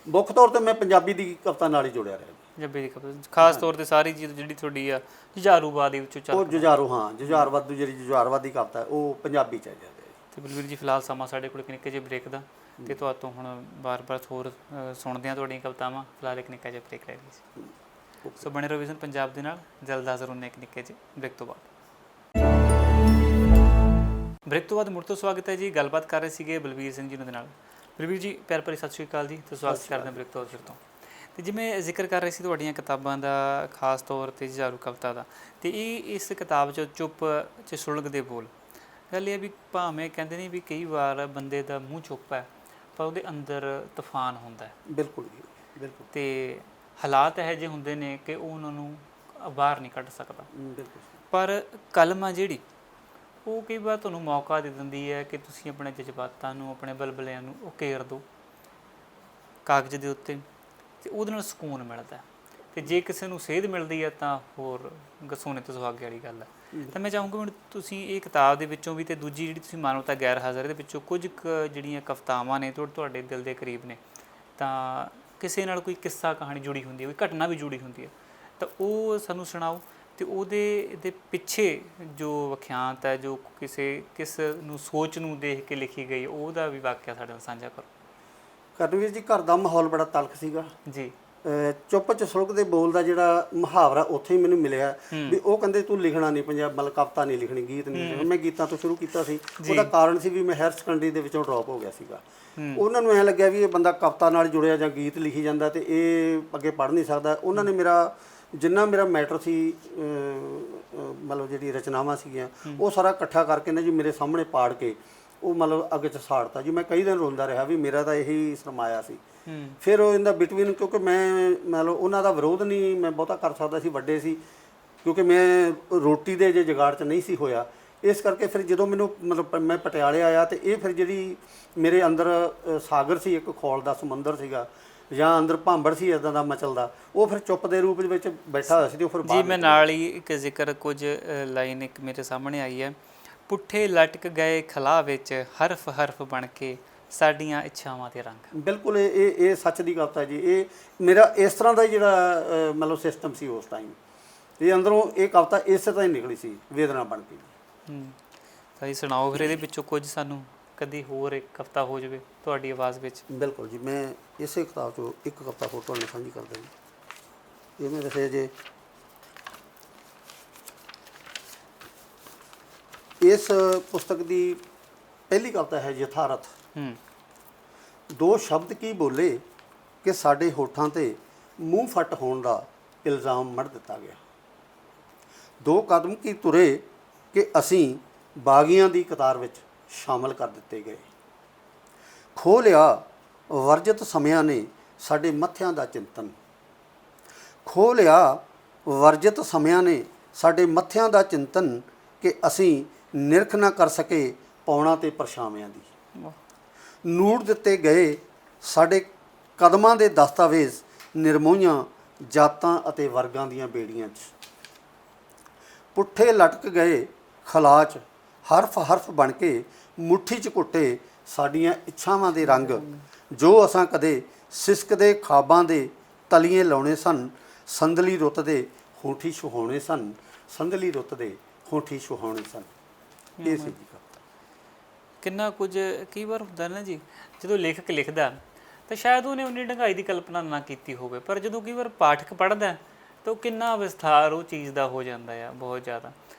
ਮੁੱਖ ਤੌਰ 'ਤੇ ਮੈਂ ਪੰਜਾਬੀ ਦੀ ਕਵਿਤਾ ਨਾਲ ਹੀ ਜੁੜਿਆ ਰਿਹਾ। ਪੰਜਾਬੀ ਦੀ ਕਵਿਤਾ ਖਾਸ ਤੌਰ 'ਤੇ ਸਾਰੀ ਚੀਜ਼ ਜਿਹੜੀ ਤੁਹਾਡੀ ਆ ਜੁਝਾਰੂਵਾਦ ਦੇ ਵਿੱਚੋਂ ਉਹ ਜੁਝਾਰੂ, ਹਾਂ, ਜੁਝਾਰਵਾਦੀ ਜਿਹੜੀ ਜੁਝਾਰਵਾਦੀ ਕਵਿਤਾ ਉਹ ਪੰਜਾਬੀ 'ਚ ਆ ਜਾਂਦੀ ਹੈ। ਤੇ ਬਲਵੀਰ ਜੀ ਫਿਲਹਾਲ ਸਮਾਂ ਸਾਡੇ ਕੋਲ ਇੱਕ ਨਿੱਕੇ ਜਿਹੇ ਬ੍ਰੇਕ ਦਾ, ਤੇ ਤੁਹਾਤੋਂ ਹੁਣ ਬਾਰ-ਬਾਰ ਹੋਰ ਸੁਣਦੇ ਹਾਂ ਤੁਹਾਡੀਆਂ ਕਵਿਤਾਵਾਂ। ਫਿਲਹਾਲ ਇੱਕ ਨਿੱਕਾ ਜਿਹਾ ਬ੍ਰੇਕ ਰਹਿ ਗਿਆ ਸੀ। ਸੋ ਬਣੇ ਰਹੋ ਵਿਜ਼ਨ ਪੰਜਾਬ ਦੇ ਨਾਲ। ਜਲਦ ਹਾਜ਼ਰ ਹੁੰਦੇ ਇੱਕ ਨਿੱਕੇ ਜਿਹੇ ਬ੍ਰੇਕ ਤੋਂ ਬਾਅਦ। ਬ੍ਰੇਕ ਤੋਂ ਬਾਅਦ ਮੁੜ ਤੋਂ ਸਵਾਗਤ ਹੈ ਜੀ। ਗੱਲਬਾਤ ਕਰ ਰਹੇ ਸੀਗੇ ਬਲਵੀਰ ਸਿੰਘ ਜੀ ਦੇ ਨਾਲ। ਬਲਵੀਰ ਜੀ, ਪਿਆਰ ਭਰੀ ਸਤਿ ਸ਼੍ਰੀ ਅਕਾਲ ਜੀ, ਤੇ ਸਵਾਗਤ ਕਰਦੇ ਹਾਂ ਬ੍ਰੇਕ ਤੋਂ ਫਿਰ ਤੋਂ। ਤੇ ਜਿਵੇਂ ਜ਼ਿਕਰ ਕਰ ਰਹੇ ਸੀ ਤੁਹਾਡੀਆਂ ਕਿਤਾਬਾਂ ਦਾ, ਖਾਸ ਤੌਰ 'ਤੇ ਜੁਝਾਰੂ ਕਵਿਤਾ ਦਾ, ਤੇ ਇਹ ਇਸ ਕਿਤਾਬ 'ਚ ਚੁੱਪ 'ਚ ਸੁਲਗਦੇ ਬੋਲ। ਗੱਲ ਇਹ ਵੀ ਭਾਵੇਂ ਕਹਿੰਦੇ ਨੇ ਵੀ ਕਈ ਵਾਰ ਬੰਦੇ ਦਾ ਮੂੰਹ ਚੁੱਪ ਹੈ ਪਰ ਉਹਦੇ ਅੰਦਰ ਤੂਫਾਨ ਹੁੰਦਾ ਹੈ। ਬਿਲਕੁਲ ਬਿਲਕੁਲ। ਤੇ ਹਾਲਾਤ ਇਹੋ ਜਿਹੇ ਹੁੰਦੇ ਨੇ ਕਿ ਉਹ ਉਹਨਾਂ ਨੂੰ ਬਾਹਰ ਨਹੀਂ ਕੱਢ ਸਕਦਾ। ਬਿਲਕੁਲ। ਪਰ ਕਲਮ ਆ ਜਿਹੜੀ ਉਹ ਕਈ ਵਾਰ ਤੁਹਾਨੂੰ ਮੌਕਾ ਦੇ ਦਿੰਦੀ ਹੈ ਕਿ ਤੁਸੀਂ ਆਪਣੇ ਜਜ਼ਬਾਤਾਂ ਨੂੰ, ਆਪਣੇ ਬਲਬਲਿਆਂ ਨੂੰ ਉਕੇਰ ਦਿਓ ਕਾਗਜ਼ ਦੇ ਉੱਤੇ, ਤੇ ਉਹਦੇ ਨਾਲ ਸਕੂਨ ਮਿਲਦਾ। ਤੇ ਜੇ ਕਿਸੇ ਨੂੰ ਸੇਧ ਮਿਲਦੀ ਹੈ ਤਾਂ ਹੋਰ ਸੋਨੇ ਤੇ ਸੁਹਾਗੇ ਵਾਲੀ ਗੱਲ ਹੈ। ਤਾਂ ਮੈਂ ਚਾਹੂੰਗਾ ਹੁਣ ਤੁਸੀਂ ਇਹ ਕਿਤਾਬ ਦੇ ਵਿੱਚੋਂ ਵੀ, ਤੇ ਦੂਜੀ ਜਿਹੜੀ ਤੁਸੀਂ ਮਾਨਵਤਾ ਗੈਰ ਹਾਜ਼ਰ ਦੇ ਵਿੱਚੋਂ ਕੁਝ ਜਿਹੜੀਆਂ ਕਵਿਤਾਵਾਂ ਨੇ ਤੁਹਾਡੇ ਦਿਲ ਦੇ ਕਰੀਬ ਨੇ, ਤਾਂ ਕਿਸੇ ਨਾਲ ਕੋਈ ਕਿੱਸਾ ਕਹਾਣੀ ਜੁੜੀ ਹੁੰਦੀ ਹੈ, ਕੋਈ ਘਟਨਾ ਵੀ ਜੁੜੀ ਹੁੰਦੀ ਹੈ, ਤਾਂ ਉਹ ਸਾਨੂੰ ਸੁਣਾਓ। ਤੇ ਉਹਦੇ ਪਿੱਛੇ ਜੋ ਵਿਖਿਆਤ ਹੈ, ਜੋ ਕਿਸ ਨੂੰ ਸੋਚ ਨੂੰ ਦੇਖ ਕੇ ਲਿਖੀ ਗਈ, ਉਹਦਾ ਵੀ ਵਾਕਿਆ ਸਾਡੇ ਨਾਲ ਸਾਂਝਾ ਕਰੋ। ਕਰਨਵੀਰ ਜੀ, ਘਰ ਦਾ ਮਾਹੌਲ ਬੜਾ ਤਲਖ ਸੀਗਾ ਜੀ। ਚੁੱਪ 'ਚ ਸੁਲਗਦੇ ਬੋਲ ਦਾ ਜਿਹੜਾ ਮੁਹਾਵਰਾ ਉੱਥੇ ਹੀ ਮੈਨੂੰ ਮਿਲਿਆ ਵੀ ਉਹ ਕਹਿੰਦੇ ਤੂੰ ਲਿਖਣਾ ਨਹੀਂ, ਮਤਲਬ ਕਵਿਤਾ ਨਹੀਂ ਲਿਖਣੀ, ਗੀਤ ਨਹੀਂ ਲਿਖਣਾ। ਮੈਂ ਗੀਤਾਂ ਤੋਂ ਸ਼ੁਰੂ ਕੀਤਾ ਸੀ। ਉਹਦਾ ਕਾਰਨ ਸੀ ਵੀ ਮੈਂ ਹਾਇਰ ਸੈਕੰਡਰੀ ਦੇ ਵਿੱਚੋਂ ਡਰੋਪ ਹੋ ਗਿਆ ਸੀਗਾ। ਉਹਨਾਂ ਨੂੰ ਐਂ ਲੱਗਿਆ ਵੀ ਇਹ ਬੰਦਾ ਕਵਿਤਾ ਨਾਲ ਜੁੜਿਆ ਜਾਂ ਗੀਤ ਲਿਖੀ ਜਾਂਦਾ ਤੇ ਇਹ ਅੱਗੇ ਪੜ੍ਹ ਨਹੀਂ ਸਕਦਾ। ਉਹਨਾਂ ਨੇ ਜਿੰਨਾ ਮੇਰਾ ਮੈਟਰ ਸੀ, ਮਤਲਬ ਜਿਹੜੀ ਰਚਨਾਵਾਂ ਸੀਗੀਆਂ, ਉਹ ਸਾਰਾ ਇਕੱਠਾ ਕਰਕੇ ਨਾ ਜੀ ਮੇਰੇ ਸਾਹਮਣੇ ਪਾੜ ਕੇ ਉਹ ਮਤਲਬ ਅੱਗੇ 'ਚ ਸਾੜਤਾ ਜੀ। ਮੈਂ ਕਈ ਦਿਨ ਰੋਂਦਾ ਰਿਹਾ ਵੀ ਮੇਰਾ ਤਾਂ ਇਹੀ ਸਰਮਾਇਆ ਸੀ। ਫਿਰ ਉਹ ਇਹਦਾ ਬਿਟਵੀਨ, ਕਿਉਂਕਿ ਮੈਂ ਮਤਲਬ ਉਹਨਾਂ ਦਾ ਵਿਰੋਧ ਨਹੀਂ ਮੈਂ ਬਹੁਤਾ ਕਰ ਸਕਦਾ ਸੀ, ਵੱਡੇ ਸੀ, ਕਿਉਂਕਿ ਮੈਂ ਰੋਟੀ ਦੇ ਜੇ ਜੁਗਾੜ 'ਚ ਨਹੀਂ ਸੀ ਹੋਇਆ। ਇਸ ਕਰਕੇ ਫਿਰ ਜਦੋਂ ਮੈਨੂੰ ਮਤਲਬ ਮੈਂ ਪਟਿਆਲੇ ਆਇਆ ਤੇ ਇਹ ਫਿਰ ਜਿਹੜੀ ਮੇਰੇ ਅੰਦਰ ਸਾਗਰ ਸੀ, ਇੱਕ ਖੋਲ ਦਾ ਸਮੁੰਦਰ ਸੀਗਾ ਜਾਂ ਅੰਦਰ ਭਾਂਬੜ ਸੀ ਇੱਦਾਂ ਦਾ ਮਚਲਦਾ, ਉਹ ਫਿਰ ਚੁੱਪ ਦੇ ਰੂਪ ਦੇ ਵਿੱਚ ਬੈਠਾ ਹੋਇਆ ਸੀ। ਤੇ ਉਹ ਫਿਰ ਜੀ ਮੈਂ ਨਾਲ ਹੀ ਇੱਕ ਜ਼ਿਕਰ ਕੁਝ ਲਾਈਨ ਇੱਕ ਮੇਰੇ ਸਾਹਮਣੇ ਆਈ ਹੈ, ਪੁੱਠੇ ਲਟਕ ਗਏ ਖਲਾਅ ਵਿੱਚ ਹਰਫ ਹਰਫ ਬਣ ਕੇ ਸਾਡੀਆਂ ਇੱਛਾਵਾਂ ਦੇ ਰੰਗ। ਬਿਲਕੁਲ ਇਹ ਸੱਚ ਦੀ ਕਵਿਤਾ ਜੀ। ਇਹ ਮੇਰਾ ਇਸ ਤਰ੍ਹਾਂ ਦਾ ਜਿਹੜਾ ਮਤਲਬ ਸਿਸਟਮ ਸੀ ਉਸ ਟਾਈਮ, ਇਹ ਅੰਦਰੋਂ ਇਹ ਕਵਿਤਾ ਇਸੇ ਤਰ੍ਹਾਂ ਹੀ ਨਿਕਲੀ ਸੀ, ਵੇਦਨਾ ਬਣ ਕੇ। ਤਾਂ ਜੀ ਸੁਣਾਓ ਫਿਰ ਇਹਦੇ ਵਿੱਚੋਂ ਕੁਝ ਸਾਨੂੰ, ਕਦੀ ਹੋਰ ਇੱਕ ਕਵਿਤਾ ਹੋ ਜਾਵੇ ਤੁਹਾਡੀ ਆਵਾਜ਼ ਵਿੱਚ। ਬਿਲਕੁਲ ਜੀ, ਮੈਂ ਇਸੇ ਕਿਤਾਬ 'ਚੋਂ ਇੱਕ ਕਵਿਤਾ ਹੋਰ ਤੁਹਾਡੇ ਨਾਲ ਸਾਂਝੀ ਕਰਦਾ ਜੀ। ਇਹ ਮੇਰੇ ਸੇ ਜੇ ਇਸ ਪੁਸਤਕ ਦੀ ਪਹਿਲੀ ਕਵਿਤਾ ਹੈ ਯਥਾਰਥ। ਦੋ ਸ਼ਬਦ ਕੀ ਬੋਲੇ ਕਿ ਸਾਡੇ ਹੋਠਾਂ ਤੇ ਮੂੰਹ ਫੱਟ ਹੋਣ ਦਾ ਇਲਜ਼ਾਮ ਮੜ ਦਿੱਤਾ ਗਿਆ। ਦੋ ਕਦਮ ਕੀ ਤੁਰੇ ਕਿ ਅਸੀਂ ਬਾਗੀਆਂ ਦੀ ਕਤਾਰ ਵਿੱਚ ਸ਼ਾਮਲ ਕਰ ਦਿੱਤੇ ਗਏ। ਖੋਹ ਲਿਆ ਵਰਜਿਤ ਸਮਿਆਂ ਨੇ ਸਾਡੇ ਮੱਥਿਆਂ ਦਾ ਚਿੰਤਨ। ਖੋਹ ਲਿਆ ਵਰਜਿਤ ਸਮਿਆਂ ਨੇ ਸਾਡੇ ਮੱਥਿਆਂ ਦਾ ਚਿੰਤਨ ਕਿ ਅਸੀਂ ਨਿਰਖ ਨਾ ਕਰ ਸਕੇ ਪੌਣਾ ਤੇ ਪਰਛਾਵਿਆਂ ਦੀ। ਨੂੜ ਦਿੱਤੇ ਗਏ ਸਾਡੇ ਕਦਮਾਂ ਦੇ ਦਸਤਾਵੇਜ਼ ਨਿਰਮੋਹੀਆਂ ਜਾਤਾਂ ਅਤੇ ਵਰਗਾਂ ਦੀਆਂ ਬੇੜੀਆਂ 'ਚ। ਪੁੱਠੇ ਲਟਕ ਗਏ ਖਲਾਚ ਹਰਫ ਹਰਫ ਬਣ ਕੇ ਮੁੱਠੀ 'ਚ ਘੁੱਟੇ ਸਾਡੀਆਂ ਇੱਛਾਵਾਂ ਦੇ ਰੰਗ ਜੋ ਅਸਾਂ ਕਦੇ ਸਿਸਕਦੇ ਖਾਬਾਂ ਦੇ ਤਲੀਏ ਲਾਉਣੇ ਸਨ। ਸੰਦਲੀ ਰੁੱਤ ਦੇ ਹੋਠੀ ਸੁਹਾਉਣੇ ਸਨ, ਸੰਦਲੀ ਰੁੱਤ ਦੇ ਹੋਠੀ ਸੁਹਾਉਣੇ ਸਨ। ਇਹ ਸੀ ਜੀ। ਕਿੰਨਾ ਕੁਝ ਕਈ ਵਾਰ ਹੁੰਦਾ ਨਾ ਜੀ, ਜਦੋਂ ਲੇਖਕ ਲਿਖਦਾ ਤਾਂ ਸ਼ਾਇਦ ਉਹਨੇ ਉਨੀ ਡੂੰਘਾਈ ਦੀ ਕਲਪਨਾ ਨਾ ਕੀਤੀ ਹੋਵੇ, ਪਰ ਜਦੋਂ ਕਈ ਵਾਰ ਪਾਠਕ ਪੜ੍ਹਦਾ ਤਾਂ ਉਹ ਕਿੰਨਾ ਵਿਸਥਾਰ ਉਹ ਚੀਜ਼ ਦਾ ਹੋ ਜਾਂਦਾ ਆ, ਬਹੁਤ ਜ਼ਿਆਦਾ।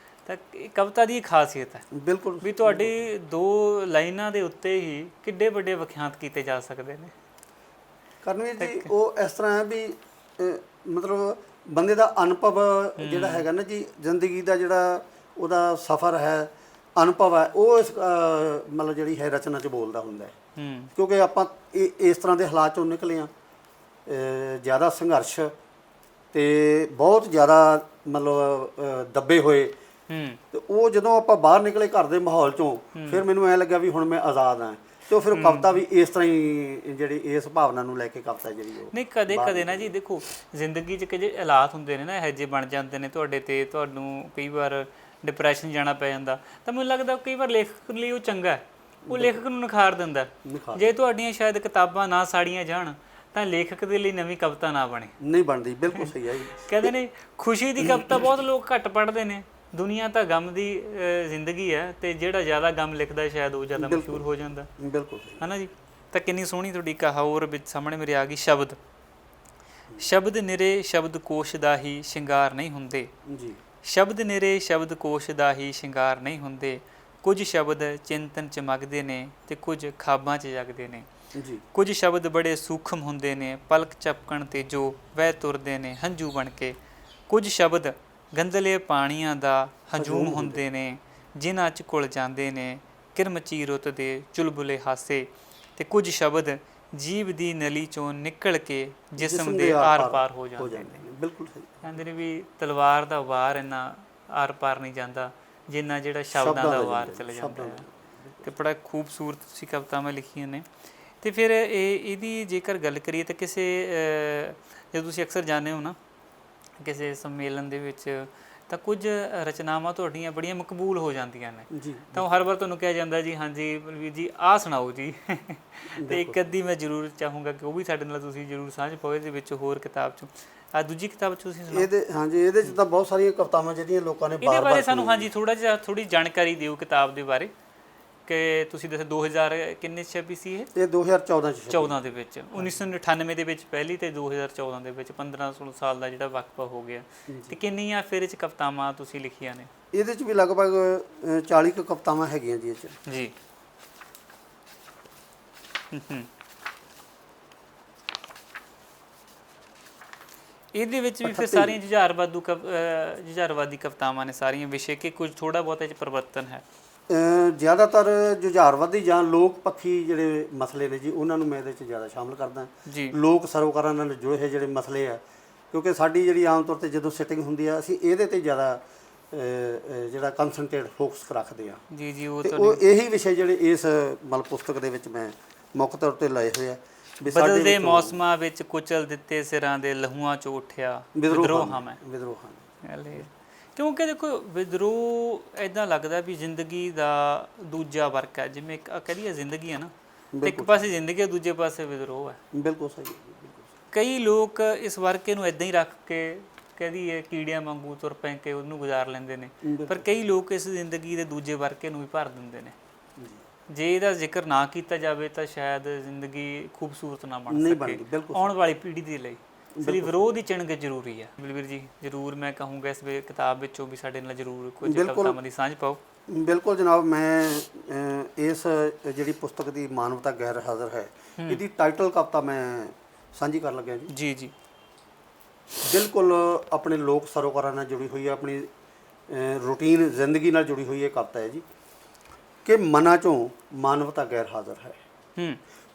ਤਾਂ ਇਹ ਕਵਿਤਾ ਦੀ ਖਾਸੀਅਤ ਹੈ ਬਿਲਕੁਲ ਵੀ ਤੁਹਾਡੀ ਦੋ ਲਾਈਨਾਂ ਦੇ ਉੱਤੇ ਹੀ ਕਿੱਡੇ ਵੱਡੇ ਵਿਖਿਆਤ ਕੀਤੇ ਜਾ ਸਕਦੇ ਨੇ। ਕਰਨਵੀਰ ਜੀ, ਉਹ ਇਸ ਤਰ੍ਹਾਂ ਹੈ ਵੀ ਮਤਲਬ ਬੰਦੇ ਦਾ ਅਨੁਭਵ ਜਿਹੜਾ ਹੈਗਾ ਨਾ ਜੀ, ਜ਼ਿੰਦਗੀ ਦਾ ਜਿਹੜਾ ਉਹਦਾ ਸਫ਼ਰ ਹੈ, ਅਨੁਭਵ ਹੈ, ਉਹ ਇਸ ਮਤਲਬ ਜਿਹੜੀ ਹੈ ਰਚਨਾ 'ਚ ਬੋਲਦਾ ਹੁੰਦਾ ਹੈ। ਕਿਉਂਕਿ ਆਪਾਂ ਇਸ ਤਰ੍ਹਾਂ ਦੇ ਹਾਲਾਤ 'ਚੋਂ ਨਿਕਲੇ ਹਾਂ, ਜ਼ਿਆਦਾ ਸੰਘਰਸ਼ ਅਤੇ ਬਹੁਤ ਜ਼ਿਆਦਾ ਮਤਲਬ ਦੱਬੇ ਹੋਏ। ਅਤੇ ਉਹ ਜਦੋਂ ਆਪਾਂ ਬਾਹਰ ਨਿਕਲੇ ਘਰ ਦੇ ਮਾਹੌਲ 'ਚੋਂ, ਫਿਰ ਮੈਨੂੰ ਐਂ ਲੱਗਾ ਵੀ ਹੁਣ ਮੈਂ ਆਜ਼ਾਦ ਹਾਂ। ਅਤੇ ਉਹ ਫਿਰ ਕਵਿਤਾ ਵੀ ਇਸ ਤਰ੍ਹਾਂ ਹੀ ਜਿਹੜੀ ਇਸ ਭਾਵਨਾ ਨੂੰ ਲੈ ਕੇ ਕਵਿਤਾ ਜਿਹੜੀ ਉਹ ਨਹੀਂ। ਕਦੇ ਕਦੇ ਨਾ ਜੀ ਦੇਖੋ, ਜ਼ਿੰਦਗੀ 'ਚ ਜਿਹੜੇ ਹਾਲਾਤ ਹੁੰਦੇ ਨੇ ਨਾ, ਇਹੋ ਜਿਹੇ ਬਣ ਜਾਂਦੇ ਨੇ ਤੁਹਾਡੇ 'ਤੇ, ਤੁਹਾਨੂੰ ਕਈ ਵਾਰ ਡਿਪਰੈਸ਼ਨ ਜਾਣਾ ਪੈ ਜਾਂਦਾ, ਤਾਂ ਮੈਨੂੰ ਲੱਗਦਾ ਕਈ ਵਾਰ ਲੇਖਕ ਲਈ ਉਹ ਚੰਗਾ, ਉਹ ਲੇਖਕ ਨੂੰ ਨਿਖਾਰ ਦਿੰਦਾ। ਜੇ ਤੁਹਾਡੀਆਂ ਸ਼ਾਇਦ ਕਿਤਾਬਾਂ ਨਾ ਸਾੜੀਆਂ ਜਾਣ ਤਾਂ ਲੇਖਕ ਦੇ ਲਈ ਨਵੀਂ ਕਵਿਤਾ ਨਾ ਬਣੇ, ਨਹੀਂ ਬਣਦੀ। ਬਿਲਕੁਲ ਸਹੀ ਹੈ ਜੀ। ਕਹਿੰਦੇ ਨੇ ਖੁਸ਼ੀ ਦੀ ਕਵਿਤਾ ਬਹੁਤ ਲੋਕ ਘੱਟ ਪੜ੍ਹਦੇ ਨੇ, ਦੁਨੀਆ ਤਾਂ ਗਮ ਦੀ ਜ਼ਿੰਦਗੀ ਹੈ, ਅਤੇ ਜਿਹੜਾ ਜ਼ਿਆਦਾ ਗਮ ਲਿਖਦਾ ਸ਼ਾਇਦ ਉਹ ਜ਼ਿਆਦਾ ਮਸ਼ਹੂਰ ਹੋ ਜਾਂਦਾ। ਬਿਲਕੁਲ ਹੈ ਨਾ ਜੀ। ਤਾਂ ਕਿੰਨੀ ਸੋਹਣੀ ਤੁਹਾਡੀ ਕਹਾ ਹੋਰ ਵਿੱਚ ਸਾਹਮਣੇ ਮੇਰੇ ਆ ਗਈ। ਸ਼ਬਦ ਸ਼ਬਦ ਨਿਰੇ ਸ਼ਬਦ ਕੋਸ਼ ਦਾ ਹੀ ਸ਼ਿੰਗਾਰ ਨਹੀਂ ਹੁੰਦੇ ਜੀ। ਸ਼ਬਦ ਨਿਰੇ ਸ਼ਬਦ ਕੋਸ਼ ਦਾ ਹੀ ਸ਼ਿੰਗਾਰ ਨਹੀਂ ਹੁੰਦੇ। ਕੁਝ ਸ਼ਬਦ ਚਿੰਤਨ ਚਮਕਦੇ ਨੇ ਅਤੇ ਕੁਝ ਖਾਬਾਂ 'ਚ ਜਗਦੇ ਨੇ ਜੀ। ਕੁਝ ਸ਼ਬਦ ਬੜੇ ਸੂਖਮ ਹੁੰਦੇ ਨੇ, ਪਲਕ ਝਪਕਣ 'ਤੇ ਜੋ ਵਹਿ ਤੁਰਦੇ ਨੇ ਹੰਝੂ ਬਣ ਕੇ। ਕੁਝ ਸ਼ਬਦ ਗੰਧਲੇ ਪਾਣੀਆਂ ਦਾ ਹਜੂਮ ਹੁੰਦੇ ਨੇ, ਜਿਨ੍ਹਾਂ 'ਚ ਘੁਲ ਜਾਂਦੇ ਨੇ ਕਿਰਮਚੀ ਰੁੱਤ ਦੇ ਚੁਲਬੁਲੇ ਹਾਸੇ। ਅਤੇ ਕੁਝ ਸ਼ਬਦ ਜੀਭ ਦੀ ਨਲੀ 'ਚੋਂ ਨਿਕਲ ਕੇ ਜਿਸਮ ਦੇ ਆਰ ਪਾਰ ਹੋ ਜਾਂਦੇ ਨੇ। ਬਿਲਕੁਲ ਸਹੀ। ਕਹਿੰਦੇ ਨੇ ਵੀ ਤਲਵਾਰ ਦਾ ਵਾਰ ਇੰਨਾ ਆਰ ਪਾਰ ਨਹੀਂ ਜਾਂਦਾ ਜਿੰਨਾ ਜਿਹੜਾ ਸ਼ਬਦਾਂ ਦਾ ਵਾਰ ਚਲੇ ਜਾਂਦਾ ਹੈ। ਅਤੇ ਬੜਾ ਖੂਬਸੂਰਤ ਤੁਸੀਂ ਕਵਿਤਾਵਾਂ ਲਿਖੀਆਂ ਨੇ। ਅਤੇ ਫਿਰ ਇਹਦੀ ਜੇਕਰ ਗੱਲ ਕਰੀਏ ਤਾਂ ਕਿਸੇ ਜਦੋਂ ਤੁਸੀਂ ਅਕਸਰ ਜਾਂਦੇ ਹੋ ਨਾ ਕਿਸੇ ਸੰਮੇਲਨ ਦੇ ਵਿੱਚ, ਤਾਂ ਕੁਝ ਰਚਨਾਵਾਂ ਤੁਹਾਡੀਆਂ ਬੜੀਆਂ ਮਕਬੂਲ ਹੋ ਜਾਂਦੀਆਂ ਨੇ ਜੀ। ਤਾਂ ਉਹ ਹਰ ਵਾਰ ਤੁਹਾਨੂੰ ਕਿਹਾ ਜਾਂਦਾ ਜੀ ਹਾਂਜੀ ਬਲਵੀਰ ਜੀ ਆਹ ਸੁਣਾਓ ਜੀ। ਅਤੇ ਇੱਕ ਅੱਧੀ ਮੈਂ ਜ਼ਰੂਰ ਚਾਹੂੰਗਾ ਕਿ ਉਹ ਵੀ ਸਾਡੇ ਨਾਲ ਤੁਸੀਂ ਜ਼ਰੂਰ ਸਾਂਝ ਪਾਓ ਇਹਦੇ ਵਿੱਚ ਹੋਰ ਕਿਤਾਬ 'ਚੋਂ। ਆ ਦੂਜੀ ਕਿਤਾਬ 'ਚ ਤੁਸੀਂ ਸੁਣਾਓ। ਇਹਦੇ 'ਚ ਤਾਂ ਬਹੁਤ ਸਾਰੀਆਂ ਕਵਿਤਾਵਾਂ ਜਿਹੜੀਆਂ ਲੋਕਾਂ ਨੇ ਇਹਦੇ ਬਾਰੇ ਸਾਨੂੰ ਹਾਂਜੀ ਥੋੜ੍ਹੀ ਜਾਣਕਾਰੀ ਦਿਓ ਕਿਤਾਬ ਦੇ ਬਾਰੇ, ਕਿ ਤੁਸੀਂ ਦੱਸਿਆ 2000 ਕਿੰਨੇ 'ਚ ਛਪੀ ਸੀ ਇਹ 2014 'ਚ 14 ਦੇ ਵਿੱਚ, 1998 ਦੇ ਵਿੱਚ ਪਹਿਲੀ ਅਤੇ 2014 ਦੇ ਵਿੱਚ 15-16 ਸਾਲ ਦਾ ਜਿਹੜਾ ਵਕਫਾ ਹੋ ਗਿਆ। ਅਤੇ ਕਿੰਨੀਆਂ ਫਿਰ ਇਹ 'ਚ ਕਵਿਤਾਵਾਂ ਤੁਸੀਂ ਲਿਖੀਆਂ ਨੇ? ਇਹਦੇ 'ਚ ਵੀ ਲਗਭਗ 40 ਕੁ ਕਵਿਤਾਵਾਂ ਹੈਗੀਆਂ ਜੀ ਇਹ 'ਚ ਜੀ। ਇਹਦੇ ਵਿੱਚ ਵੀ ਫਿਰ ਸਾਰੀਆਂ ਜੁਝਾਰਵਾਦੀ ਕਵਿਤਾਵਾਂ ਨੇ ਸਾਰੀਆਂ ਵਿਸ਼ੇ, ਕਿ ਕੁਝ ਥੋੜ੍ਹਾ ਬਹੁਤ ਇਹ 'ਚ ਪਰਿਵਰਤਨ ਹੈ? ਜ਼ਿਆਦਾਤਰ ਜੁਝਾਰਵਾਦੀ ਜਾਂ ਲੋਕ ਪੱਖੀ ਜਿਹੜੇ ਮਸਲੇ ਨੇ ਜੀ, ਉਹਨਾਂ ਨੂੰ ਮੈਂ ਇਹਦੇ 'ਚ ਜ਼ਿਆਦਾ ਸ਼ਾਮਲ ਕਰਦਾ ਜੀ। ਲੋਕ ਸਰੋਕਾਰਾਂ ਨਾਲ ਜੁੜੇ ਹੋਏ ਜਿਹੜੇ ਮਸਲੇ ਆ, ਕਿਉਂਕਿ ਸਾਡੀ ਜਿਹੜੀ ਆਮ ਤੌਰ 'ਤੇ ਜਦੋਂ ਸਿਟਿੰਗ ਹੁੰਦੀ ਆ ਅਸੀਂ ਇਹਦੇ 'ਤੇ ਜ਼ਿਆਦਾ ਜਿਹੜਾ ਕੰਸਨਟਰੇਟ ਫੋਕਸ ਰੱਖਦੇ ਆ ਜੀ। ਜੀ। ਉਹ ਇਹੀ ਵਿਸ਼ੇ ਜਿਹੜੇ ਇਸ ਮਤਲਬ ਪੁਸਤਕ ਦੇ ਵਿੱਚ ਮੈਂ ਮੁੱਖ ਤੌਰ 'ਤੇ ਲਏ ਹੋਏ ਆ। ਬਦਲਦੇ ਮੌਸਮਾਂ ਵਿੱਚ ਕੁਚਲ ਦਿੱਤੇ ਸਿਰਾਂ ਦੇ ਲਹੂਆਂ 'ਚੋਂ ਉੱਠਿਆ ਵਿਦਰੋਹ ਹਾਂ ਮੈਂ। ਕਿਉਂਕਿ ਦੇਖੋ ਵਿਦਰੋਹ ਇੱਦਾਂ ਲੱਗਦਾ ਵੀ ਜ਼ਿੰਦਗੀ ਦਾ ਦੂਜਾ ਵਰਕ ਹੈ, ਜਿਵੇਂ ਕਹਿ ਲਈਏ ਜ਼ਿੰਦਗੀ ਹੈ ਨਾ, ਇੱਕ ਪਾਸੇ ਜ਼ਿੰਦਗੀ ਹੈ ਦੂਜੇ ਪਾਸੇ ਵਿਦਰੋਹ ਹੈ। ਬਿਲਕੁਲ ਸਹੀ। ਕਈ ਲੋਕ ਇਸ ਵਰਕੇ ਨੂੰ ਇੱਦਾਂ ਹੀ ਰੱਖ ਕੇ ਕਹਿ ਦਈਏ ਕੀੜਿਆਂ ਵਾਂਗੂ ਤੁਰ ਪੈ ਕੇ ਉਹਨੂੰ ਗੁਜ਼ਾਰ ਲੈਂਦੇ ਨੇ, ਪਰ ਕਈ ਲੋਕ ਇਸ ਜ਼ਿੰਦਗੀ ਦੇ ਦੂਜੇ ਵਰਕੇ ਨੂੰ ਵੀ ਭਰ ਦਿੰਦੇ ਨੇ। ਜੇ ਇਹਦਾ ਜ਼ਿਕਰ ਨਾ ਕੀਤਾ ਜਾਵੇ ਤਾਂ ਸ਼ਾਇਦ ਜ਼ਿੰਦਗੀ ਖੂਬਸੂਰਤ ਨਾ ਬਣ ਸਕੇ ਆਉਣ ਵਾਲੀ ਪੀੜ੍ਹੀ ਦੇ ਲਈ। ਇਸ ਲਈ ਵਿਰੋਧ ਦੀ ਚਿਣਗ ਜ਼ਰੂਰੀ ਹੈ। ਬਲਵੀਰ ਜੀ, ਜ਼ਰੂਰ ਮੈਂ ਕਹੂੰਗਾ ਇਸ ਕਿਤਾਬ ਵਿੱਚੋਂ ਵੀ ਸਾਡੇ ਨਾਲ ਜ਼ਰੂਰ ਕੁਝ ਕਵਿਤਾਵਾਂ ਦੀ ਸਾਂਝ ਪਾਓ। ਬਿਲਕੁਲ ਜਨਾਬ, ਮੈਂ ਇਸ ਜਿਹੜੀ ਪੁਸਤਕ ਦੀ ਮਾਨਵਤਾ ਗੈਰ ਹਾਜ਼ਰ ਹੈ, ਇਹਦੀ ਟਾਈਟਲ ਕਵਿਤਾ ਮੈਂ ਸਾਂਝੀ ਕਰਨ ਲੱਗਿਆ ਜੀ। ਜੀ ਜੀ। ਬਿਲਕੁਲ ਆਪਣੇ ਲੋਕ ਸਰੋਕਾਰਾਂ ਨਾਲ ਜੁੜੀ ਹੋਈ ਹੈ, ਆਪਣੀ ਰੂਟੀਨ ਜ਼ਿੰਦਗੀ ਨਾਲ ਜੁੜੀ ਹੋਈ ਇਹ ਕਵਿਤਾ ਹੈ ਜੀ ਕਿ ਮਨਾਂ 'ਚੋਂ ਮਾਨਵਤਾ ਗੈਰ ਹਾਜ਼ਰ ਹੈ।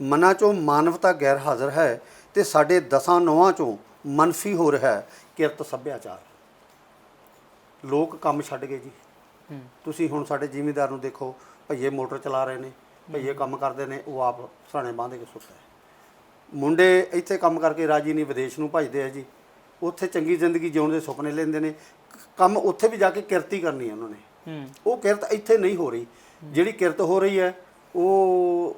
ਮਨਾਂ 'ਚੋਂ ਮਾਨਵਤਾ ਗੈਰ ਹਾਜ਼ਰ ਹੈ ਤੇ ਸਾਡੇ ਦਸਾਂ ਨੌਹਾਂ 'ਚੋਂ ਮਨਫੀ ਹੋ ਰਿਹਾ ਹੈ ਕਿਰਤ ਸੱਭਿਆਚਾਰ। ਲੋਕ ਕੰਮ ਛੱਡ ਗਏ ਜੀ। ਤੁਸੀਂ ਹੁਣ ਸਾਡੇ ਜ਼ਿਮੀਂਦਾਰ ਨੂੰ ਦੇਖੋ, ਭਈਏ ਮੋਟਰ ਚਲਾ ਰਹੇ ਨੇ, ਭਈਏ ਕੰਮ ਕਰਦੇ ਨੇ, ਉਹ ਆਪ ਸਰਾਣੇ ਬਾਂਧ ਕੇ ਸੁੱਤਾ ਹੈ। ਮੁੰਡੇ ਇੱਥੇ ਕੰਮ ਕਰਕੇ ਰਾਜੀ ਨਹੀਂ, ਵਿਦੇਸ਼ ਨੂੰ ਭੱਜਦੇ ਆ ਜੀ, ਉੱਥੇ ਚੰਗੀ ਜ਼ਿੰਦਗੀ ਜਿਉਣ ਦੇ ਸੁਪਨੇ ਲੈਂਦੇ ਨੇ। ਕੰਮ ਉੱਥੇ ਵੀ ਜਾ ਕੇ ਕਿਰਤ ਹੀ ਕਰਨੀ ਹੈ ਉਹਨਾਂ ਨੇ, ਉਹ ਕਿਰਤ ਇੱਥੇ ਨਹੀਂ ਹੋ ਰਹੀ। ਜਿਹੜੀ ਕਿਰਤ ਹੋ ਰਹੀ ਹੈ ਉਹ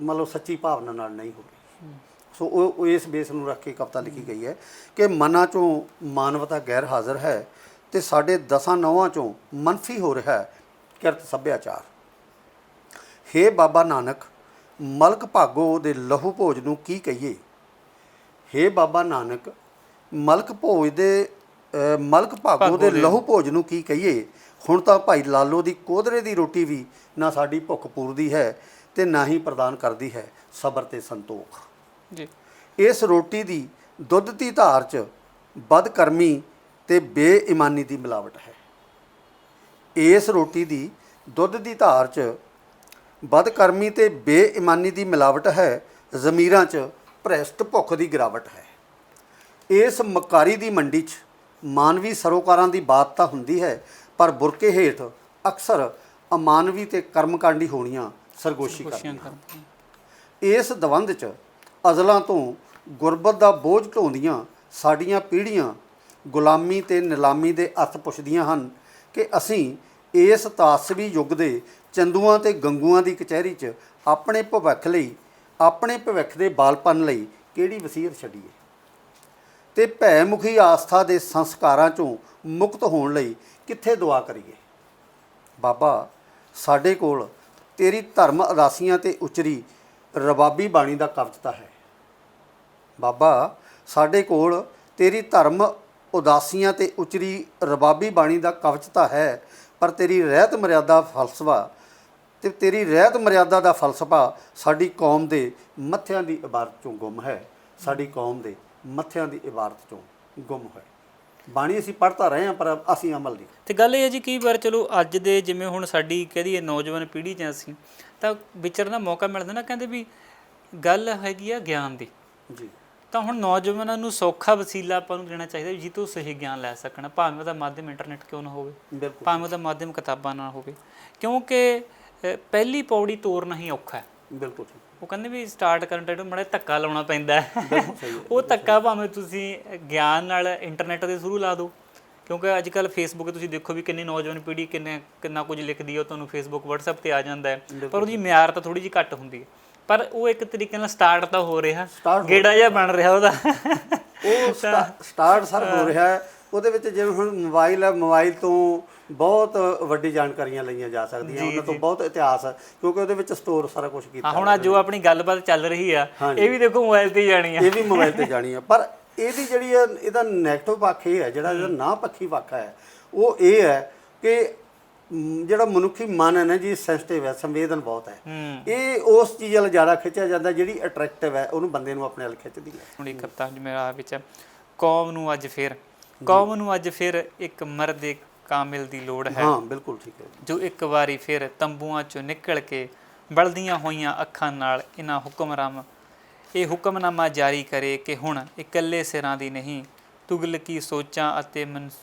ਮਤਲਬ ਸੱਚੀ ਭਾਵਨਾ ਨਾਲ ਨਹੀਂ ਹੋ ਰਹੀ। ਸੋ ਉਹ ਇਸ ਬੇਸ ਨੂੰ ਰੱਖ ਕੇ ਕਵਿਤਾ ਲਿਖੀ ਗਈ ਹੈ ਕਿ ਮਨਾਂ 'ਚੋਂ ਮਾਨਵਤਾ ਗੈਰ ਹਾਜ਼ਰ ਹੈ ਤੇ ਸਾਡੇ ਦਸਾਂ ਨੌਹਾਂ 'ਚੋਂ ਮਨਫੀ ਹੋ ਰਿਹਾ ਹੈ ਕਿਰਤ ਸੱਭਿਆਚਾਰ। ਹੇ ਬਾਬਾ ਨਾਨਕ, ਮਲਕ ਭਾਗੋ ਦੇ ਲਹੂ ਭੋਜ ਨੂੰ ਕੀ ਕਹੀਏ। ਹੇ ਬਾਬਾ ਨਾਨਕ, ਮਲਕ ਭਾਗੋ ਦੇ ਲਹੂ ਭੋਜ ਨੂੰ ਕੀ ਕਹੀਏ। ਹੁਣ ਤਾਂ ਭਾਈ ਲਾਲੋ ਦੀ ਕੋਧਰੇ ਦੀ ਰੋਟੀ ਵੀ ਨਾ ਸਾਡੀ ਭੁੱਖ ਪੂਰਦੀ ਹੈ ਤੇ ਨਾ ਹੀ ਪ੍ਰਦਾਨ ਕਰਦੀ ਹੈ ਸਬਰ ਤੇ ਸੰਤੋਖ ਜੀ। ਇਸ ਰੋਟੀ ਦੀ ਦੁੱਧ ਦੀ ਧਾਰ 'ਚ ਬਦਕਰਮੀ ਤੇ ਬੇਈਮਾਨੀ ਦੀ ਮਿਲਾਵਟ ਹੈ। ਇਸ ਰੋਟੀ ਦੀ ਦੁੱਧ ਦੀ ਧਾਰ 'ਚ ਬਦਕਰਮੀ ਤੇ ਬੇਈਮਾਨੀ ਦੀ ਮਿਲਾਵਟ ਹੈ। ਜ਼ਮੀਰਾਂ 'ਚ ਭ੍ਰਿਸ਼ਟ ਭੁੱਖ ਦੀ ਗਿਰਾਵਟ ਹੈ। ਇਸ ਮਕਾਰੀ ਦੀ ਮੰਡੀ 'ਚ ਮਾਨਵੀ ਸਰੋਕਾਰਾਂ ਦੀ ਬਾਤ ਤਾਂ ਹੁੰਦੀ ਹੈ, ਪਰ ਬੁਰਕੇ ਹੇਠ ਅਕਸਰ ਅਮਾਨਵੀ ਤੇ ਕਰਮਕਾਂਡੀ ਹੋਣੀਆਂ ਸਰਗੋਸ਼ੀ ਕਰਦੀਆਂ। ਇਸ ਦਵੰਦ 'ਚ ਅਜ਼ਲਾਂ ਤੋਂ ਗੁਰਬਤ ਦਾ ਬੋਝ ਢੋਂਦੀਆਂ ਸਾਡੀਆਂ ਪੀੜ੍ਹੀਆਂ ਗੁਲਾਮੀ ਤੇ ਨਿਲਾਮੀ ਦੇ ਅਰਥ ਪੁੱਛਦੀਆਂ ਹਨ ਕਿ ਅਸੀਂ ਇਸ ਤਾਸਵੀ ਯੁੱਗ ਦੇ ਚੰਦੂਆਂ ਤੇ ਗੰਗੂਆਂ ਦੀ ਕਚਹਿਰੀ 'ਚ ਆਪਣੇ ਭਵਿੱਖ ਦੇ ਬਾਲਪਨ ਲਈ ਕਿਹੜੀ ਵਸੀਅਤ ਛੱਡੀਏ ਤੇ ਭੈ ਮੁਖੀ ਆਸਥਾ ਦੇ ਸੰਸਕਾਰਾਂ 'ਚੋਂ ਮੁਕਤ ਹੋਣ ਲਈ ਕਿੱਥੇ ਦੁਆ ਕਰੀਏ। ਬਾਬਾ, ਸਾਡੇ ਕੋਲ ਤੇਰੀ ਧਰਮ ਉਦਾਸੀਆਂ ਤੇ ਉਚਰੀ ਰਬਾਬੀ ਬਾਣੀ ਦਾ ਕਵਿਤਾ ਹੈ। ਬਾਬਾ, ਸਾਡੇ ਕੋਲ ਤੇਰੀ ਧਰਮ ਉਦਾਸੀਆਂ ਤੇ ਉਚਰੀ ਰਬਾਬੀ ਬਾਣੀ ਦਾ ਕਵਿਤਾ ਹੈ, ਪਰ ਤੇਰੀ ਰਹਿਤ ਮਰਿਆਦਾ ਦਾ ਫਲਸਫਾ ਸਾਡੀ ਕੌਮ ਦੇ ਮੱਥਿਆਂ ਦੀ ਇਬਾਰਤ 'ਚੋਂ ਗੁੰਮ ਹੈ। ਸਾਡੀ ਕੌਮ ਦੇ ਮੱਥਿਆਂ ਦੀ ਇਬਾਰਤ 'ਚੋਂ ਗੁੰਮ ਹੈ। ਬਾਣੀ ਅਸੀਂ ਪੜ੍ਹ ਤਾਂ ਰਹੇ ਹਾਂ, ਪਰ ਅਸੀਂ ਅਮਲ ਨਹੀਂ। ਤੇ ਗੱਲ ਇਹ ਹੈ ਜੀ, ਕਈ ਵਾਰ ਚਲੋ ਅੱਜ ਦੇ ਜਿਵੇਂ ਹੁਣ ਸਾਡੀ ਕਹਿ ਦਈਏ ਨੌਜਵਾਨ ਪੀੜ੍ਹੀ 'ਚ ਅਸੀਂ ਤਾਂ ਵਿਚਰਨ ਦਾ ਮੌਕਾ ਮਿਲਦਾ ਨਾ, ਕਹਿੰਦੇ ਵੀ ਗੱਲ ਹੈਗੀ ਆ ਗਿਆਨ ਦੀ ਜੀ। ਤਾਂ ਹੁਣ ਨੌਜਵਾਨਾਂ ਨੂੰ ਸੌਖਾ ਵਸੀਲਾ ਆਪਾਂ ਨੂੰ ਦੇਣਾ ਚਾਹੀਦਾ ਜਿਸ ਤੋਂ ਸਹੀ ਗਿਆਨ ਲੈ ਸਕਣ, ਭਾਵੇਂ ਉਹਦਾ ਮਾਧਿਅਮ ਇੰਟਰਨੈਟ ਕਿਉਂ ਨਾ ਹੋਵੇ, ਭਾਵੇਂ ਉਹਦਾ ਮਾਧਿਅਮ ਕਿਤਾਬਾਂ ਨਾ ਹੋਵੇ, ਕਿਉਂਕਿ ਪਹਿਲੀ ਪੌੜੀ ਤੋਰਨਾ ਹੀ ਔਖਾ ਹੈ। ਬਿਲਕੁਲ। ਉਹ ਕਹਿੰਦੇ ਵੀ ਸਟਾਰਟ ਕਰਨ ਟਾਈਮ ਮਾੜਾ ਧੱਕਾ ਲਾਉਣਾ ਪੈਂਦਾ ਹੈ। ਉਹ ਧੱਕਾ ਭਾਵੇਂ ਤੁਸੀਂ ਗਿਆਨ ਨਾਲ ਇੰਟਰਨੈਟ ਦੇ ਥਰੂ ਲਾ ਦਿਓ, ਕਿਉਂਕਿ ਅੱਜ ਕੱਲ੍ਹ ਫੇਸਬੁੱਕ ਤੁਸੀਂ ਦੇਖੋ ਵੀ ਕਿੰਨੀ ਨੌਜਵਾਨ ਪੀੜ੍ਹੀ ਕਿੰਨਾ ਕੁਝ ਲਿਖਦੀ ਹੈ, ਉਹ ਤੁਹਾਨੂੰ ਫੇਸਬੁੱਕ ਵਟਸਐਪ 'ਤੇ ਆ ਜਾਂਦਾ ਹੈ, ਪਰ ਉਹਦੀ ਮਿਆਰ ਤਾਂ ਥੋੜ੍ਹੀ ਜਿਹੀ ਘੱਟ ਹੁੰਦੀ ਹੈ। ਪਰ ਉਹ ਇੱਕ ਤਰੀਕੇ ਨਾਲ ਸਟਾਰਟ ਤਾਂ ਹੋ ਰਿਹਾ, ਗੇੜਾ ਜਿਹਾ ਬਣ ਰਿਹਾ ਉਹਦਾ, ਉਹ ਸਟਾਰਟ ਸਰ ਹੋ ਰਿਹਾ। ਉਹਦੇ ਵਿੱਚ ਜਿਵੇਂ ਹੁਣ ਮੋਬਾਈਲ ਹੈ, ਮੋਬਾਈਲ ਤੋਂ ਬਹੁਤ ਵੱਡੀ ਜਾਣਕਾਰੀਆਂ ਲਈਆਂ ਜਾ ਸਕਦੀਆਂ, ਉਹਨਾਂ ਤੋਂ ਬਹੁਤ ਇਤਿਹਾਸ, ਕਿਉਂਕਿ ਉਹਦੇ ਵਿੱਚ ਸਟੋਰ ਸਾਰਾ ਕੁਝ ਕੀਤਾ। ਹੁਣ ਅੱਜ ਜੋ ਆਪਣੀ ਗੱਲਬਾਤ ਚੱਲ ਰਹੀ ਆ, ਇਹ ਵੀ ਦੇਖੋ ਮੋਬਾਈਲ 'ਤੇ ਜਾਣੀ ਆ, ਇਹ ਵੀ ਮੋਬਾਈਲ 'ਤੇ ਜਾਣੀ ਆ। ਪਰ ਇਹਦੀ ਜਿਹੜੀ ਹੈ, ਇਹਦਾ ਨੈਗੇਟਿਵ ਪੱਖ ਇਹ ਹੈ, ਜਿਹੜਾ ਇਹਦਾ ਨਾ ਪੱਖੀ ਪੱਖ ਹੈ, ਉਹ ਇਹ ਹੈ ਕਿ ਜਿਹੜਾ ਮਨੁੱਖੀ ਮਨ ਹੈ ਨਾ ਜੀ, ਸੈਂਸਿਟਿਵ ਹੈ, ਸੰਵੇਦਨ ਬਹੁਤ ਹੈ। ਇਹ ਉਸ ਚੀਜ਼ ਵੱਲ ਜ਼ਿਆਦਾ ਖਿੱਚਿਆ ਜਾਂਦਾ ਜਿਹੜੀ ਅਟਰੈਕਟਿਵ ਹੈ, ਉਹਨੂੰ ਬੰਦੇ ਨੂੰ ਆਪਣੇ ਵੱਲ ਖਿੱਚਦੀ ਹੈ। ਹੁਣ ਇੱਕ ਕਵਿਤਾ ਮੇਰਾ ਵਿੱਚ ਕੌਮ ਨੂੰ ਅੱਜ ਫਿਰ ਇੱਕ ਮਰਦ ਕਾਮਿਲ ਦੀ ਲੋੜ ਹੈ। ਹਾਂ, ਬਿਲਕੁਲ ਠੀਕ ਹੈ। ਜੋ ਇੱਕ ਵਾਰੀ ਫਿਰ ਤੰਬੂਆਂ 'ਚੋਂ ਨਿਕਲ ਕੇ ਬਲਦੀਆਂ ਹੋਈਆਂ ਅੱਖਾਂ ਨਾਲ ਇਹਨਾਂ ਇਹ ਹੁਕਮਨਾਮਾ ਜਾਰੀ ਕਰੇ ਕਿ ਹੁਣ ਇਕੱਲੇ ਸਿਰਾਂ ਦੀ ਨਹੀਂ, ਤੁਗਲਕੀ ਸੋਚਾਂ ਅਤੇ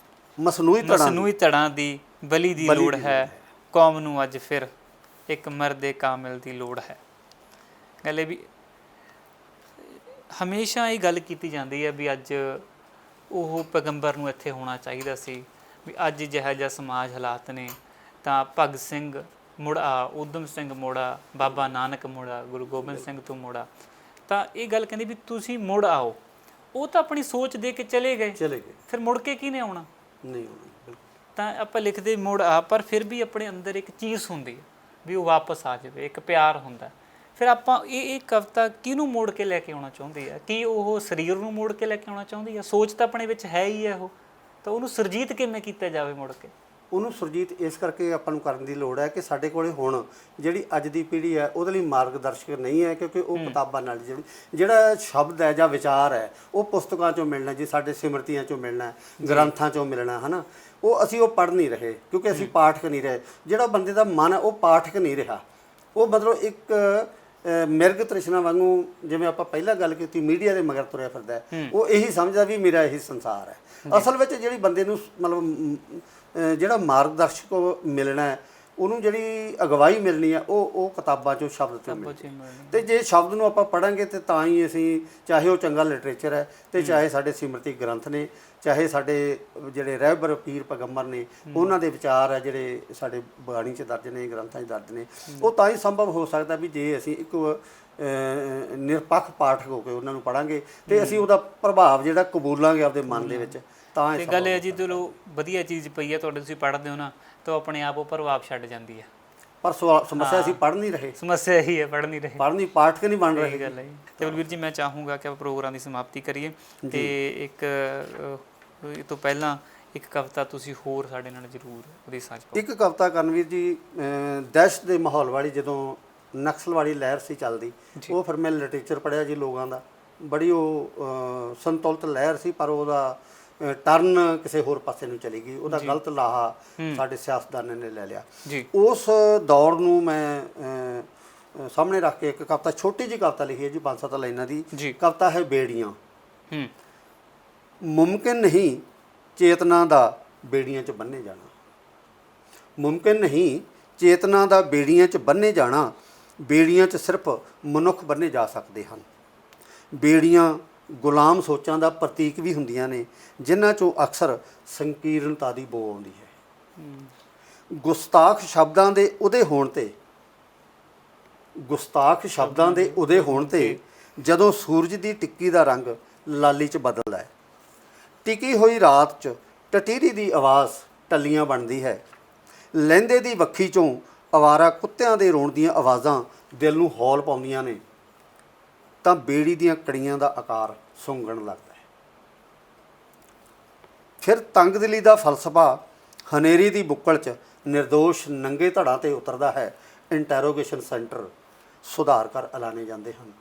ਮਸਨੂਈ ਧੜਾਂ ਦੀ ਬਲੀ ਦੀ ਲੋੜ ਹੈ। ਕੌਮ ਨੂੰ ਅੱਜ ਫਿਰ ਇੱਕ ਮਰਦ ਕਾਮਿਲ ਦੀ ਲੋੜ ਹੈ। ਗੱਲ ਇਹ ਵੀ ਹਮੇਸ਼ਾ ਇਹ ਗੱਲ ਕੀਤੀ ਜਾਂਦੀ ਹੈ ਵੀ ਅੱਜ ਉਹ ਪੈਗੰਬਰ ਨੂੰ ਇੱਥੇ ਹੋਣਾ ਚਾਹੀਦਾ ਸੀ, ਵੀ ਅੱਜ ਜਿਹੋ ਜਿਹਾ ਸਮਾਜ ਹਾਲਾਤ ਨੇ ਤਾਂ ਭਗਤ ਸਿੰਘ ਮੁੜਾ, ਊਧਮ ਸਿੰਘ ਮੁੜਾ, ਬਾਬਾ ਨਾਨਕ ਮੁੜਾ, ਗੁਰੂ ਗੋਬਿੰਦ ਸਿੰਘ ਤੋਂ ਮੁੜਾ, ਤਾਂ ਇਹ ਗੱਲ ਕਹਿੰਦੀ ਵੀ ਤੁਸੀਂ ਮੁੜ ਆਓ। ਉਹ ਤਾਂ ਆਪਣੀ ਸੋਚ ਦੇ ਕੇ ਚਲੇ ਗਏ, ਚਲੇ ਗਏ, ਫਿਰ ਮੁੜ ਕੇ ਕਿਹਨੇ ਆਉਣਾ? ਨਹੀਂ ਹੋਣਾ, ਬਿਲਕੁਲ। ਤਾਂ ਆਪਾਂ ਲਿਖਦੇ ਮੁੜ ਆ, ਪਰ ਫਿਰ ਵੀ ਆਪਣੇ ਅੰਦਰ ਇੱਕ ਚੀਜ਼ ਹੁੰਦੀ ਹੈ ਵੀ ਉਹ ਵਾਪਸ ਆ ਜਾਵੇ, ਇੱਕ ਪਿਆਰ ਹੁੰਦਾ। ਫਿਰ ਆਪਾਂ ਇਹ ਕਵਿਤਾ ਕਿਹਨੂੰ ਮੋੜ ਕੇ ਲੈ ਕੇ ਆਉਣਾ ਚਾਹੁੰਦੀ ਹੈ? ਕੀ ਉਹ ਸਰੀਰ ਨੂੰ ਮੋੜ ਕੇ ਲੈ ਕੇ ਆਉਣਾ ਚਾਹੁੰਦੀ ਹੈ? ਸੋਚ ਤਾਂ ਆਪਣੇ ਵਿੱਚ ਹੈ ਹੀ ਹੈ ਉਹ, ਤਾਂ ਉਹਨੂੰ ਸੁਰਜੀਤ ਕਿਵੇਂ ਕੀਤਾ ਜਾਵੇ ਮੁੜ ਕੇ? ਉਹਨੂੰ ਸੁਰਜੀਤ ਇਸ ਕਰਕੇ ਆਪਾਂ ਨੂੰ ਕਰਨ ਦੀ ਲੋੜ ਹੈ ਕਿ ਸਾਡੇ ਕੋਲੇ ਹੁਣ ਜਿਹੜੀ ਅੱਜ ਦੀ ਪੀੜ੍ਹੀ ਹੈ ਉਹਦੇ ਲਈ ਮਾਰਗਦਰਸ਼ਕ ਨਹੀਂ ਹੈ, ਕਿਉਂਕਿ ਉਹ ਕਿਤਾਬਾਂ ਨਾਲ ਜਿਹੜਾ ਸ਼ਬਦ ਹੈ ਜਾਂ ਵਿਚਾਰ ਹੈ ਉਹ ਪੁਸਤਕਾਂ 'ਚੋਂ ਮਿਲਣਾ ਜੀ, ਸਾਡੇ ਸਿਮਰਤੀਆਂ 'ਚੋਂ ਮਿਲਣਾ, ਗ੍ਰੰਥਾਂ 'ਚੋਂ ਮਿਲਣਾ ਹੈ ਨਾ। ਉਹ ਅਸੀਂ ਉਹ ਪੜ੍ਹ ਨਹੀਂ ਰਹੇ ਕਿਉਂਕਿ ਅਸੀਂ ਪਾਠਕ ਨਹੀਂ ਰਹੇ। ਜਿਹੜਾ ਬੰਦੇ ਦਾ ਮਨ ਹੈ ਉਹ ਪਾਠਕ ਨਹੀਂ ਰਿਹਾ, ਉਹ ਮਤਲਬ ਇੱਕ ਮਿਰਗ ਤ੍ਰਿਸ਼ਨਾ ਵਾਂਗੂ, ਜਿਵੇਂ ਆਪਾਂ ਪਹਿਲਾਂ ਗੱਲ ਕੀਤੀ ਮੀਡੀਆ ਦੇ ਮਗਰ ਤੁਰਿਆ ਫਿਰਦਾ, ਉਹ ਇਹੀ ਸਮਝਦਾ ਵੀ ਮੇਰਾ ਇਹੀ ਸੰਸਾਰ ਹੈ। ਅਸਲ ਵਿੱਚ ਜਿਹੜੀ ਬੰਦੇ ਨੂੰ ਮਤਲਬ ਜਿਹੜਾ ਮਾਰਗਦਰਸ਼ਕ ਮਿਲਣਾ ਹੈ, ਉਹਨੂੰ ਜਿਹੜੀ ਅਗਵਾਈ ਮਿਲਣੀ ਆ ਉਹ ਕਿਤਾਬਾਂ 'ਚੋਂ ਸ਼ਬਦ 'ਚੋਂ ਮਿਲਣੀ। ਤੇ ਜੇ ਸ਼ਬਦ ਨੂੰ ਆਪਾਂ ਪੜ੍ਹਾਂਗੇ ਤੇ ਤਾਂ ਹੀ ਅਸੀਂ, ਚਾਹੇ ਉਹ ਚੰਗਾ ਲਿਟਰੇਚਰ ਹੈ ਤੇ ਚਾਹੇ ਸਾਡੇ ਸਿਮਰਤੀ ਗ੍ਰੰਥ ਨੇ, ਚਾਹੇ ਸਾਡੇ ਜਿਹੜੇ ਰਹਿਬਰ ਪੀਰ ਪੈਗੰਬਰ ਨੇ ਉਹਨਾਂ ਦੇ ਵਿਚਾਰ ਹੈ ਜਿਹੜੇ ਸਾਡੇ ਬਾਣੀ 'ਚ ਦਰਜ ਨੇ, ਗ੍ਰੰਥਾਂ 'ਚ ਦਰਜ ਨੇ, ਉਹ ਤਾਂ ਹੀ ਸੰਭਵ ਹੋ ਸਕਦਾ ਵੀ ਜੇ ਅਸੀਂ ਇੱਕ ਨਿਰਪੱਖ ਪਾਠਕ ਹੋ ਕੇ ਉਹਨਾਂ ਨੂੰ ਪੜ੍ਹਾਂਗੇ ਤੇ ਅਸੀਂ ਉਹਦਾ ਪ੍ਰਭਾਵ ਜਿਹੜਾ ਕਬੂਲਾਂਗੇ ਆਪਦੇ ਮਨ ਦੇ ਵਿੱਚ। ਤਾਂ ਇਹ ਗੱਲ ਹੈ ਜੀ, ਚਲੋ ਵਧੀਆ ਚੀਜ਼ ਪਈ ਹੈ ਤੁਹਾਡੇ, ਤੁਸੀਂ ਪੜ੍ਹਦੇ ਹੋ ਨਾ, ਤਾਂ ਆਪਣੇ ਆਪ ਉਹ ਪ੍ਰਭਾਵ ਛੱਡ ਜਾਂਦੀ ਹੈ। ਪਰ ਸਮੱਸਿਆ ਅਸੀਂ ਪੜ੍ਹ ਨਹੀਂ ਰਹੇ, ਸਮੱਸਿਆ ਇਹੀ ਹੈ, ਪੜ੍ਹ ਨਹੀਂ ਰਹੇ, ਪੜ੍ਹਨੀ ਪਾਠਕ ਨਹੀਂ ਬਣ ਰਹੇ। ਗੱਲ ਹੈ ਜੀ। ਤੇ ਬਲਵੀਰ ਜੀ, ਮੈਂ ਚਾਹੂੰਗਾ ਕਿ ਆਪਾਂ ਪ੍ਰੋਗਰਾਮ ਦੀ ਸਮਾਪਤੀ ਕਰੀਏ ਤੇ ਇੱਕ ਇਹ ਤੋਂ ਪਹਿਲਾਂ ਇੱਕ ਕਵਿਤਾ ਤੁਸੀਂ ਹੋਰ ਸਾਡੇ ਨਾਲ ਜ਼ਰੂਰ ਉਹਦੀ ਸਾਂਝ ਪਾਓ। ਇੱਕ ਕਵਿਤਾ ਕਰਨਵੀਰ ਜੀ, ਦਹਿਸ਼ਤ ਦੇ ਮਾਹੌਲ ਵਾਲੀ ਜਦੋਂ ਨਕਸਲਵਾੜੀ ਲਹਿਰ ਸੀ ਚੱਲਦੀ, ਉਹ ਫਿਰ ਮੈਂ ਲਿਟਰੇਚਰ ਪੜ੍ਹਿਆ ਜੀ ਲੋਕਾਂ ਦਾ, ਬੜੀ ਉਹ ਸੰਤੁਲਿਤ ਲਹਿਰ ਸੀ, ਪਰ ਉਹਦਾ ਟਰਨ ਕਿਸੇ ਹੋਰ ਪਾਸੇ ਨੂੰ ਚਲੀ ਗਈ, ਉਹਦਾ ਗਲਤ ਲਾਹਾ ਸਾਡੇ ਸਿਆਸਤਦਾਨਾਂ ਨੇ ਲੈ ਲਿਆ। ਉਸ ਦੌਰ ਨੂੰ ਮੈਂ ਸਾਹਮਣੇ ਰੱਖ ਕੇ ਇੱਕ ਕਵਿਤਾ, ਛੋਟੀ ਜਿਹੀ ਕਵਿਤਾ ਲਿਖੀ ਹੈ ਜੀ, 5-7 ਲਾਈਨਾਂ ਦੀ ਕਵਿਤਾ ਹੈ, ਬੇੜੀਆਂ। ਮੁਮਕਿਨ ਨਹੀਂ ਚੇਤਨਾ ਦਾ ਬੇੜੀਆਂ 'ਚ ਬੰਨ੍ਹੇ ਜਾਣਾ, ਮੁਮਕਿਨ ਨਹੀਂ ਚੇਤਨਾ ਦਾ ਬੇੜੀਆਂ 'ਚ ਬੰਨ੍ਹੇ ਜਾਣਾ, ਬੇੜੀਆਂ 'ਚ ਸਿਰਫ ਮਨੁੱਖ ਬੰਨ੍ਹੇ ਜਾ ਸਕਦੇ ਹਨ। ਬੇੜੀਆਂ ਗੁਲਾਮ ਸੋਚਾਂ ਦਾ ਪ੍ਰਤੀਕ ਵੀ ਹੁੰਦੀਆਂ ਨੇ, ਜਿਨ੍ਹਾਂ 'ਚੋਂ ਅਕਸਰ ਸੰਕੀਰਨਤਾ ਦੀ ਬੋ ਆਉਂਦੀ ਹੈ। ਗੁਸਤਾਖ ਸ਼ਬਦਾਂ ਦੇ ਉਹਦੇ ਹੋਣ 'ਤੇ, ਗੁਸਤਾਖ ਸ਼ਬਦਾਂ ਦੇ ਉਹਦੇ ਹੋਣ 'ਤੇ ਜਦੋਂ ਸੂਰਜ ਦੀ ਟਿੱਕੀ ਦਾ ਰੰਗ ਲਾਲੀ 'ਚ ਬਦਲਦਾ ਹੈ, ਟਿਕੀ ਹੋਈ ਰਾਤ 'ਚ ਟਟੀਰੀ ਦੀ ਆਵਾਜ਼ ਟੱਲੀਆਂ ਬਣਦੀ ਹੈ, ਲਹਿੰਦੇ ਦੀ ਵੱਖੀ 'ਚੋਂ ਅਵਾਰਾ ਕੁੱਤਿਆਂ ਦੇ ਰੋਣ ਦੀਆਂ ਆਵਾਜ਼ਾਂ ਦਿਲ ਨੂੰ ਹੌਲ ਪਾਉਂਦੀਆਂ ਨੇ, ਤਾਂ ਬੇੜੀ ਦੀਆਂ ਕੜੀਆਂ ਦਾ ਆਕਾਰ ਸੁੰਗਣ ਲੱਗਦਾ ਹੈ। ਫਿਰ ਤੰਗਦਿਲੀ ਦਾ ਫਲਸਫਾ ਹਨੇਰੀ ਦੀ ਬੁੱਕਲ 'ਚ ਨਿਰਦੋਸ਼ ਨੰਗੇ ਧੜਾਂ 'ਤੇ ਉਤਰਦਾ ਹੈ। ਇੰਟੈਰੋਗੇਸ਼ਨ ਸੈਂਟਰ ਸੁਧਾਰ ਕਰ ਐਲਾਨੇ ਜਾਂਦੇ ਹਨ,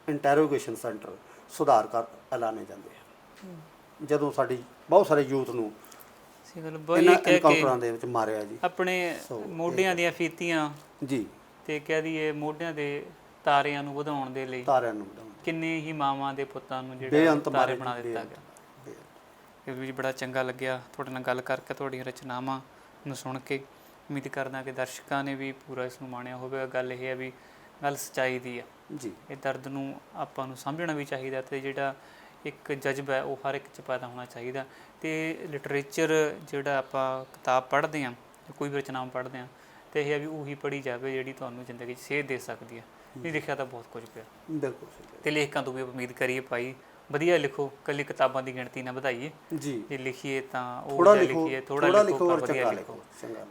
ਇੰਟੈਰੋਗੇਸ਼ਨ ਸੈਂਟਰ ਸੁਧਾਰ ਕਰ ਐਲਾਨੇ ਜਾਂਦੇ ਹਨ। ਜਦੋਂ ਸਾਡੀ ਬਹੁਤ ਸਾਰੇ ਯੂਥ ਨੂੰ ਇਹਨਾਂ ਐਨਕਾਊਂਟਰਾਂ ਦੇ ਵਿੱਚ ਮਾਰਿਆ ਜੀ, ਆਪਣੇ ਮੋਢਿਆਂ ਦੀਆਂ ਫੀਤੀਆਂ ਜੀ ਤੇ ਕਹਿ ਦਈਏ ਮੋਢਿਆਂ ਦੇ ਤਾਰਿਆਂ ਨੂੰ ਵਧਾਉਣ ਦੇ ਲਈ, ਤਾਰਿਆਂ ਨੂੰ ਵਧਾਉਣ, ਕਿੰਨੇ ਹੀ ਮਾਵਾਂ ਦੇ ਪੁੱਤਾਂ ਨੂੰ ਜਿਹੜਾ ਤਾਰੇ ਬਣਾ ਦਿੱਤਾ ਗਿਆ। ਇਹ ਵੀ ਬੜਾ ਚੰਗਾ ਲੱਗਿਆ ਤੁਹਾਡੇ ਨਾਲ ਗੱਲ ਕਰਕੇ, ਤੁਹਾਡੀਆਂ ਰਚਨਾਵਾਂ ਨੂੰ ਸੁਣ ਕੇ। ਉਮੀਦ ਕਰਦਾ ਕਿ ਦਰਸ਼ਕਾਂ ਨੇ ਵੀ ਪੂਰਾ ਇਸ ਨੂੰ ਮਾਣਿਆ ਹੋਵੇਗਾ। ਗੱਲ ਇਹ ਹੈ ਵੀ ਗੱਲ ਸੱਚਾਈ ਦੀ ਹੈ ਜੀ, ਇਹ ਦਰਦ ਨੂੰ ਆਪਾਂ ਨੂੰ ਸਮਝਣਾ ਵੀ ਚਾਹੀਦਾ, ਤੇ ਜਿਹੜਾ ਇੱਕ ਜਜ਼ਬਾ ਹੈ ਉਹ ਹਰ ਇੱਕ 'ਚ ਪੈਦਾ ਹੋਣਾ ਚਾਹੀਦਾ। ਤੇ ਲਿਟਰੇਚਰ ਜਿਹੜਾ ਆਪਾਂ ਕਿਤਾਬ ਪੜ੍ਹਦੇ ਹਾਂ, ਕੋਈ ਵੀ ਰਚਨਾਵਾਂ ਪੜ੍ਹਦੇ ਹਾਂ, ਤੇ ਇਹ ਹੈ ਵੀ ਉਹੀ ਪੜ੍ਹੀ ਜਾਵੇ ਜਿਹੜੀ ਤੁਹਾਨੂੰ ਜ਼ਿੰਦਗੀ 'ਚ ਸੇਧ ਦੇ ਸਕਦੀ ਹੈ। ਇਹ ਲਿਖਿਆ ਤਾਂ ਬਹੁਤ ਕੁਝ ਪਿਆ, ਬਿਲਕੁਲ, ਤੇ ਲੇਖਕਾਂ ਤੋਂ ਵੀ ਉਮੀਦ ਕਰੀਏ ਭਾਈ ਵਧੀਆ ਲਿਖੋ, ਇਕੱਲੀ ਕਿਤਾਬਾਂ ਦੀ ਗਿਣਤੀ ਨਾ ਵਧਾਈਏ ਜੀ, ਜੇ ਲਿਖੀਏ ਤਾਂ ਉਹ ਲਿਖੀਏ, ਥੋੜਾ ਲਿਖੋ ਪਰ ਵਧੀਆ ਲਿਖੋ।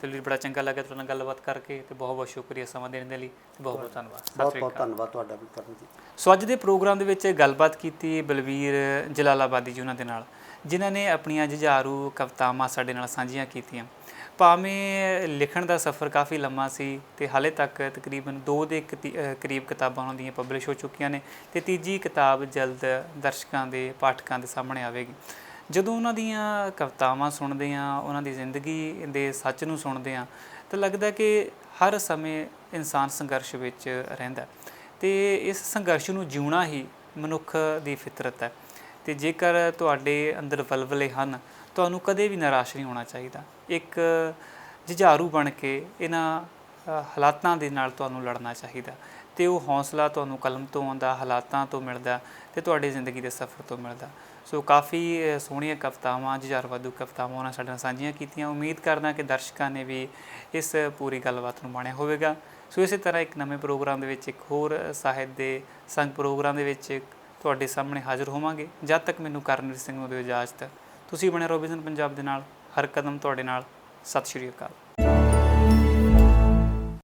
ਤੇ ਬੜਾ ਚੰਗਾ ਲੱਗਿਆ ਤੁਹਾਡੇ ਨਾਲ ਗੱਲਬਾਤ ਕਰਕੇ, ਤੇ ਬਹੁਤ ਬਹੁਤ ਸ਼ੁਕਰੀਆ ਸਮਾਂ ਦੇਣ ਦੇ ਲਈ, ਬਹੁਤ ਬਹੁਤ ਧੰਨਵਾਦ। ਬਹੁਤ ਬਹੁਤ ਧੰਨਵਾਦ ਤੁਹਾਡਾ ਵੀ ਕਰਨ ਜੀ। ਸੋ ਅੱਜ ਦੇ ਪ੍ਰੋਗਰਾਮ ਦੇ ਵਿੱਚ ਗੱਲਬਾਤ ਕੀਤੀ ਬਲਵੀਰ ਜਲਾਲਾਬਾਦੀ ਜੀ ਉਹਨਾਂ ਦੇ ਨਾਲ, ਜਿਨ੍ਹਾਂ ਨੇ ਆਪਣੀਆਂ ਜੁਝਾਰੂ ਕਵਿਤਾਵਾਂ ਸਾਡੇ ਨਾਲ ਸਾਂਝੀਆਂ ਕੀਤੀਆਂ। ਭਾਵੇਂ ਲਿਖਣ ਦਾ ਸਫ਼ਰ ਕਾਫੀ ਲੰਮਾ ਸੀ, ਤੇ ਹਾਲੇ ਤੱਕ ਤਕਰੀਬਨ 2 ਦੇ ਕਰੀਬ ਕਿਤਾਬਾਂ ਉਹਨਾਂ ਦੀਆਂ ਪਬਲਿਸ਼ ਹੋ ਚੁੱਕੀਆਂ ਨੇ, ਤੇ ਤੀਜੀ ਕਿਤਾਬ ਜਲਦ ਦਰਸ਼ਕਾਂ ਦੇ, ਪਾਠਕਾਂ ਦੇ ਸਾਹਮਣੇ ਆਵੇਗੀ। ਜਦੋਂ ਉਹਨਾਂ ਦੀਆਂ ਕਵਿਤਾਵਾਂ ਸੁਣਦੇ ਹਾਂ, ਉਹਨਾਂ ਦੀ ਜ਼ਿੰਦਗੀ ਦੇ ਸੱਚ ਨੂੰ ਸੁਣਦੇ ਹਾਂ, ਤਾਂ ਲੱਗਦਾ ਕਿ ਹਰ ਸਮੇਂ ਇਨਸਾਨ ਸੰਘਰਸ਼ ਵਿੱਚ ਰਹਿੰਦਾ, ਤੇ ਇਸ ਸੰਘਰਸ਼ ਨੂੰ ਜਿਉਣਾ ਹੀ ਮਨੁੱਖ ਦੀ ਫਿਤਰਤ ਹੈ। ਤੇ ਜੇਕਰ ਤੁਹਾਡੇ ਅੰਦਰ ਵਲਵਲੇ ਹਨ, ਤੁਹਾਨੂੰ ਕਦੇ ਵੀ ਨਿਰਾਸ਼ ਨਹੀਂ ਹੋਣਾ ਚਾਹੀਦਾ। ਇੱਕ ਜੁਝਾਰੂ ਬਣ ਕੇ ਇਹਨਾਂ ਹਾਲਾਤਾਂ ਦੇ ਨਾਲ ਤੁਹਾਨੂੰ ਲੜਨਾ ਚਾਹੀਦਾ, ਤੇ ਉਹ ਹੌਸਲਾ ਤੁਹਾਨੂੰ ਕਲਮ ਤੋਂ ਆਉਂਦਾ, ਹਾਲਾਤਾਂ ਤੋਂ ਮਿਲਦਾ, ਤੇ ਤੁਹਾਡੀ ਜ਼ਿੰਦਗੀ ਦੇ ਸਫ਼ਰ ਤੋਂ ਮਿਲਦਾ। ਸੋ ਕਾਫੀ ਸੋਹਣੀਆਂ ਕਵਿਤਾਵਾਂ, ਜੁਝਾਰੂਵਾਦੂ ਕਵਿਤਾਵਾਂ ਉਹਨਾਂ ਸਾਡੇ ਨਾਲ ਸਾਂਝੀਆਂ ਕੀਤੀਆਂ। ਉਮੀਦ ਕਰਦਾ ਕਿ ਦਰਸ਼ਕਾਂ ਨੇ ਵੀ ਇਸ ਪੂਰੀ ਗੱਲਬਾਤ ਨੂੰ ਮਾਣਿਆ ਹੋਵੇਗਾ। ਸੋ ਇਸੇ ਤਰ੍ਹਾਂ ਇੱਕ ਨਵੇਂ ਪ੍ਰੋਗਰਾਮ ਦੇ ਵਿੱਚ, ਇੱਕ ਹੋਰ ਸਾਹਿਤ ਦੇ ਸੰਗ ਪ੍ਰੋਗਰਾਮ ਦੇ ਵਿੱਚ ਤੁਹਾਡੇ ਸਾਹਮਣੇ ਹਾਜ਼ਰ ਹੋਵਾਂਗੇ। ਜਦ ਤੱਕ ਮੈਨੂੰ ਕਰਨਵੀਰ ਸਿੰਘ ਨੂੰ ਦਿਓ ਇਜਾਜ਼ਤ। ਤੁਸੀਂ ਬਣੇ ਰਹੋ ਵਿਜ਼ਨ ਪੰਜਾਬ ਦੇ ਨਾਲ, ਹਰ ਕਦਮ ਤੁਹਾਡੇ ਨਾਲ। ਸਤਿ ਸ਼੍ਰੀ ਅਕਾਲ।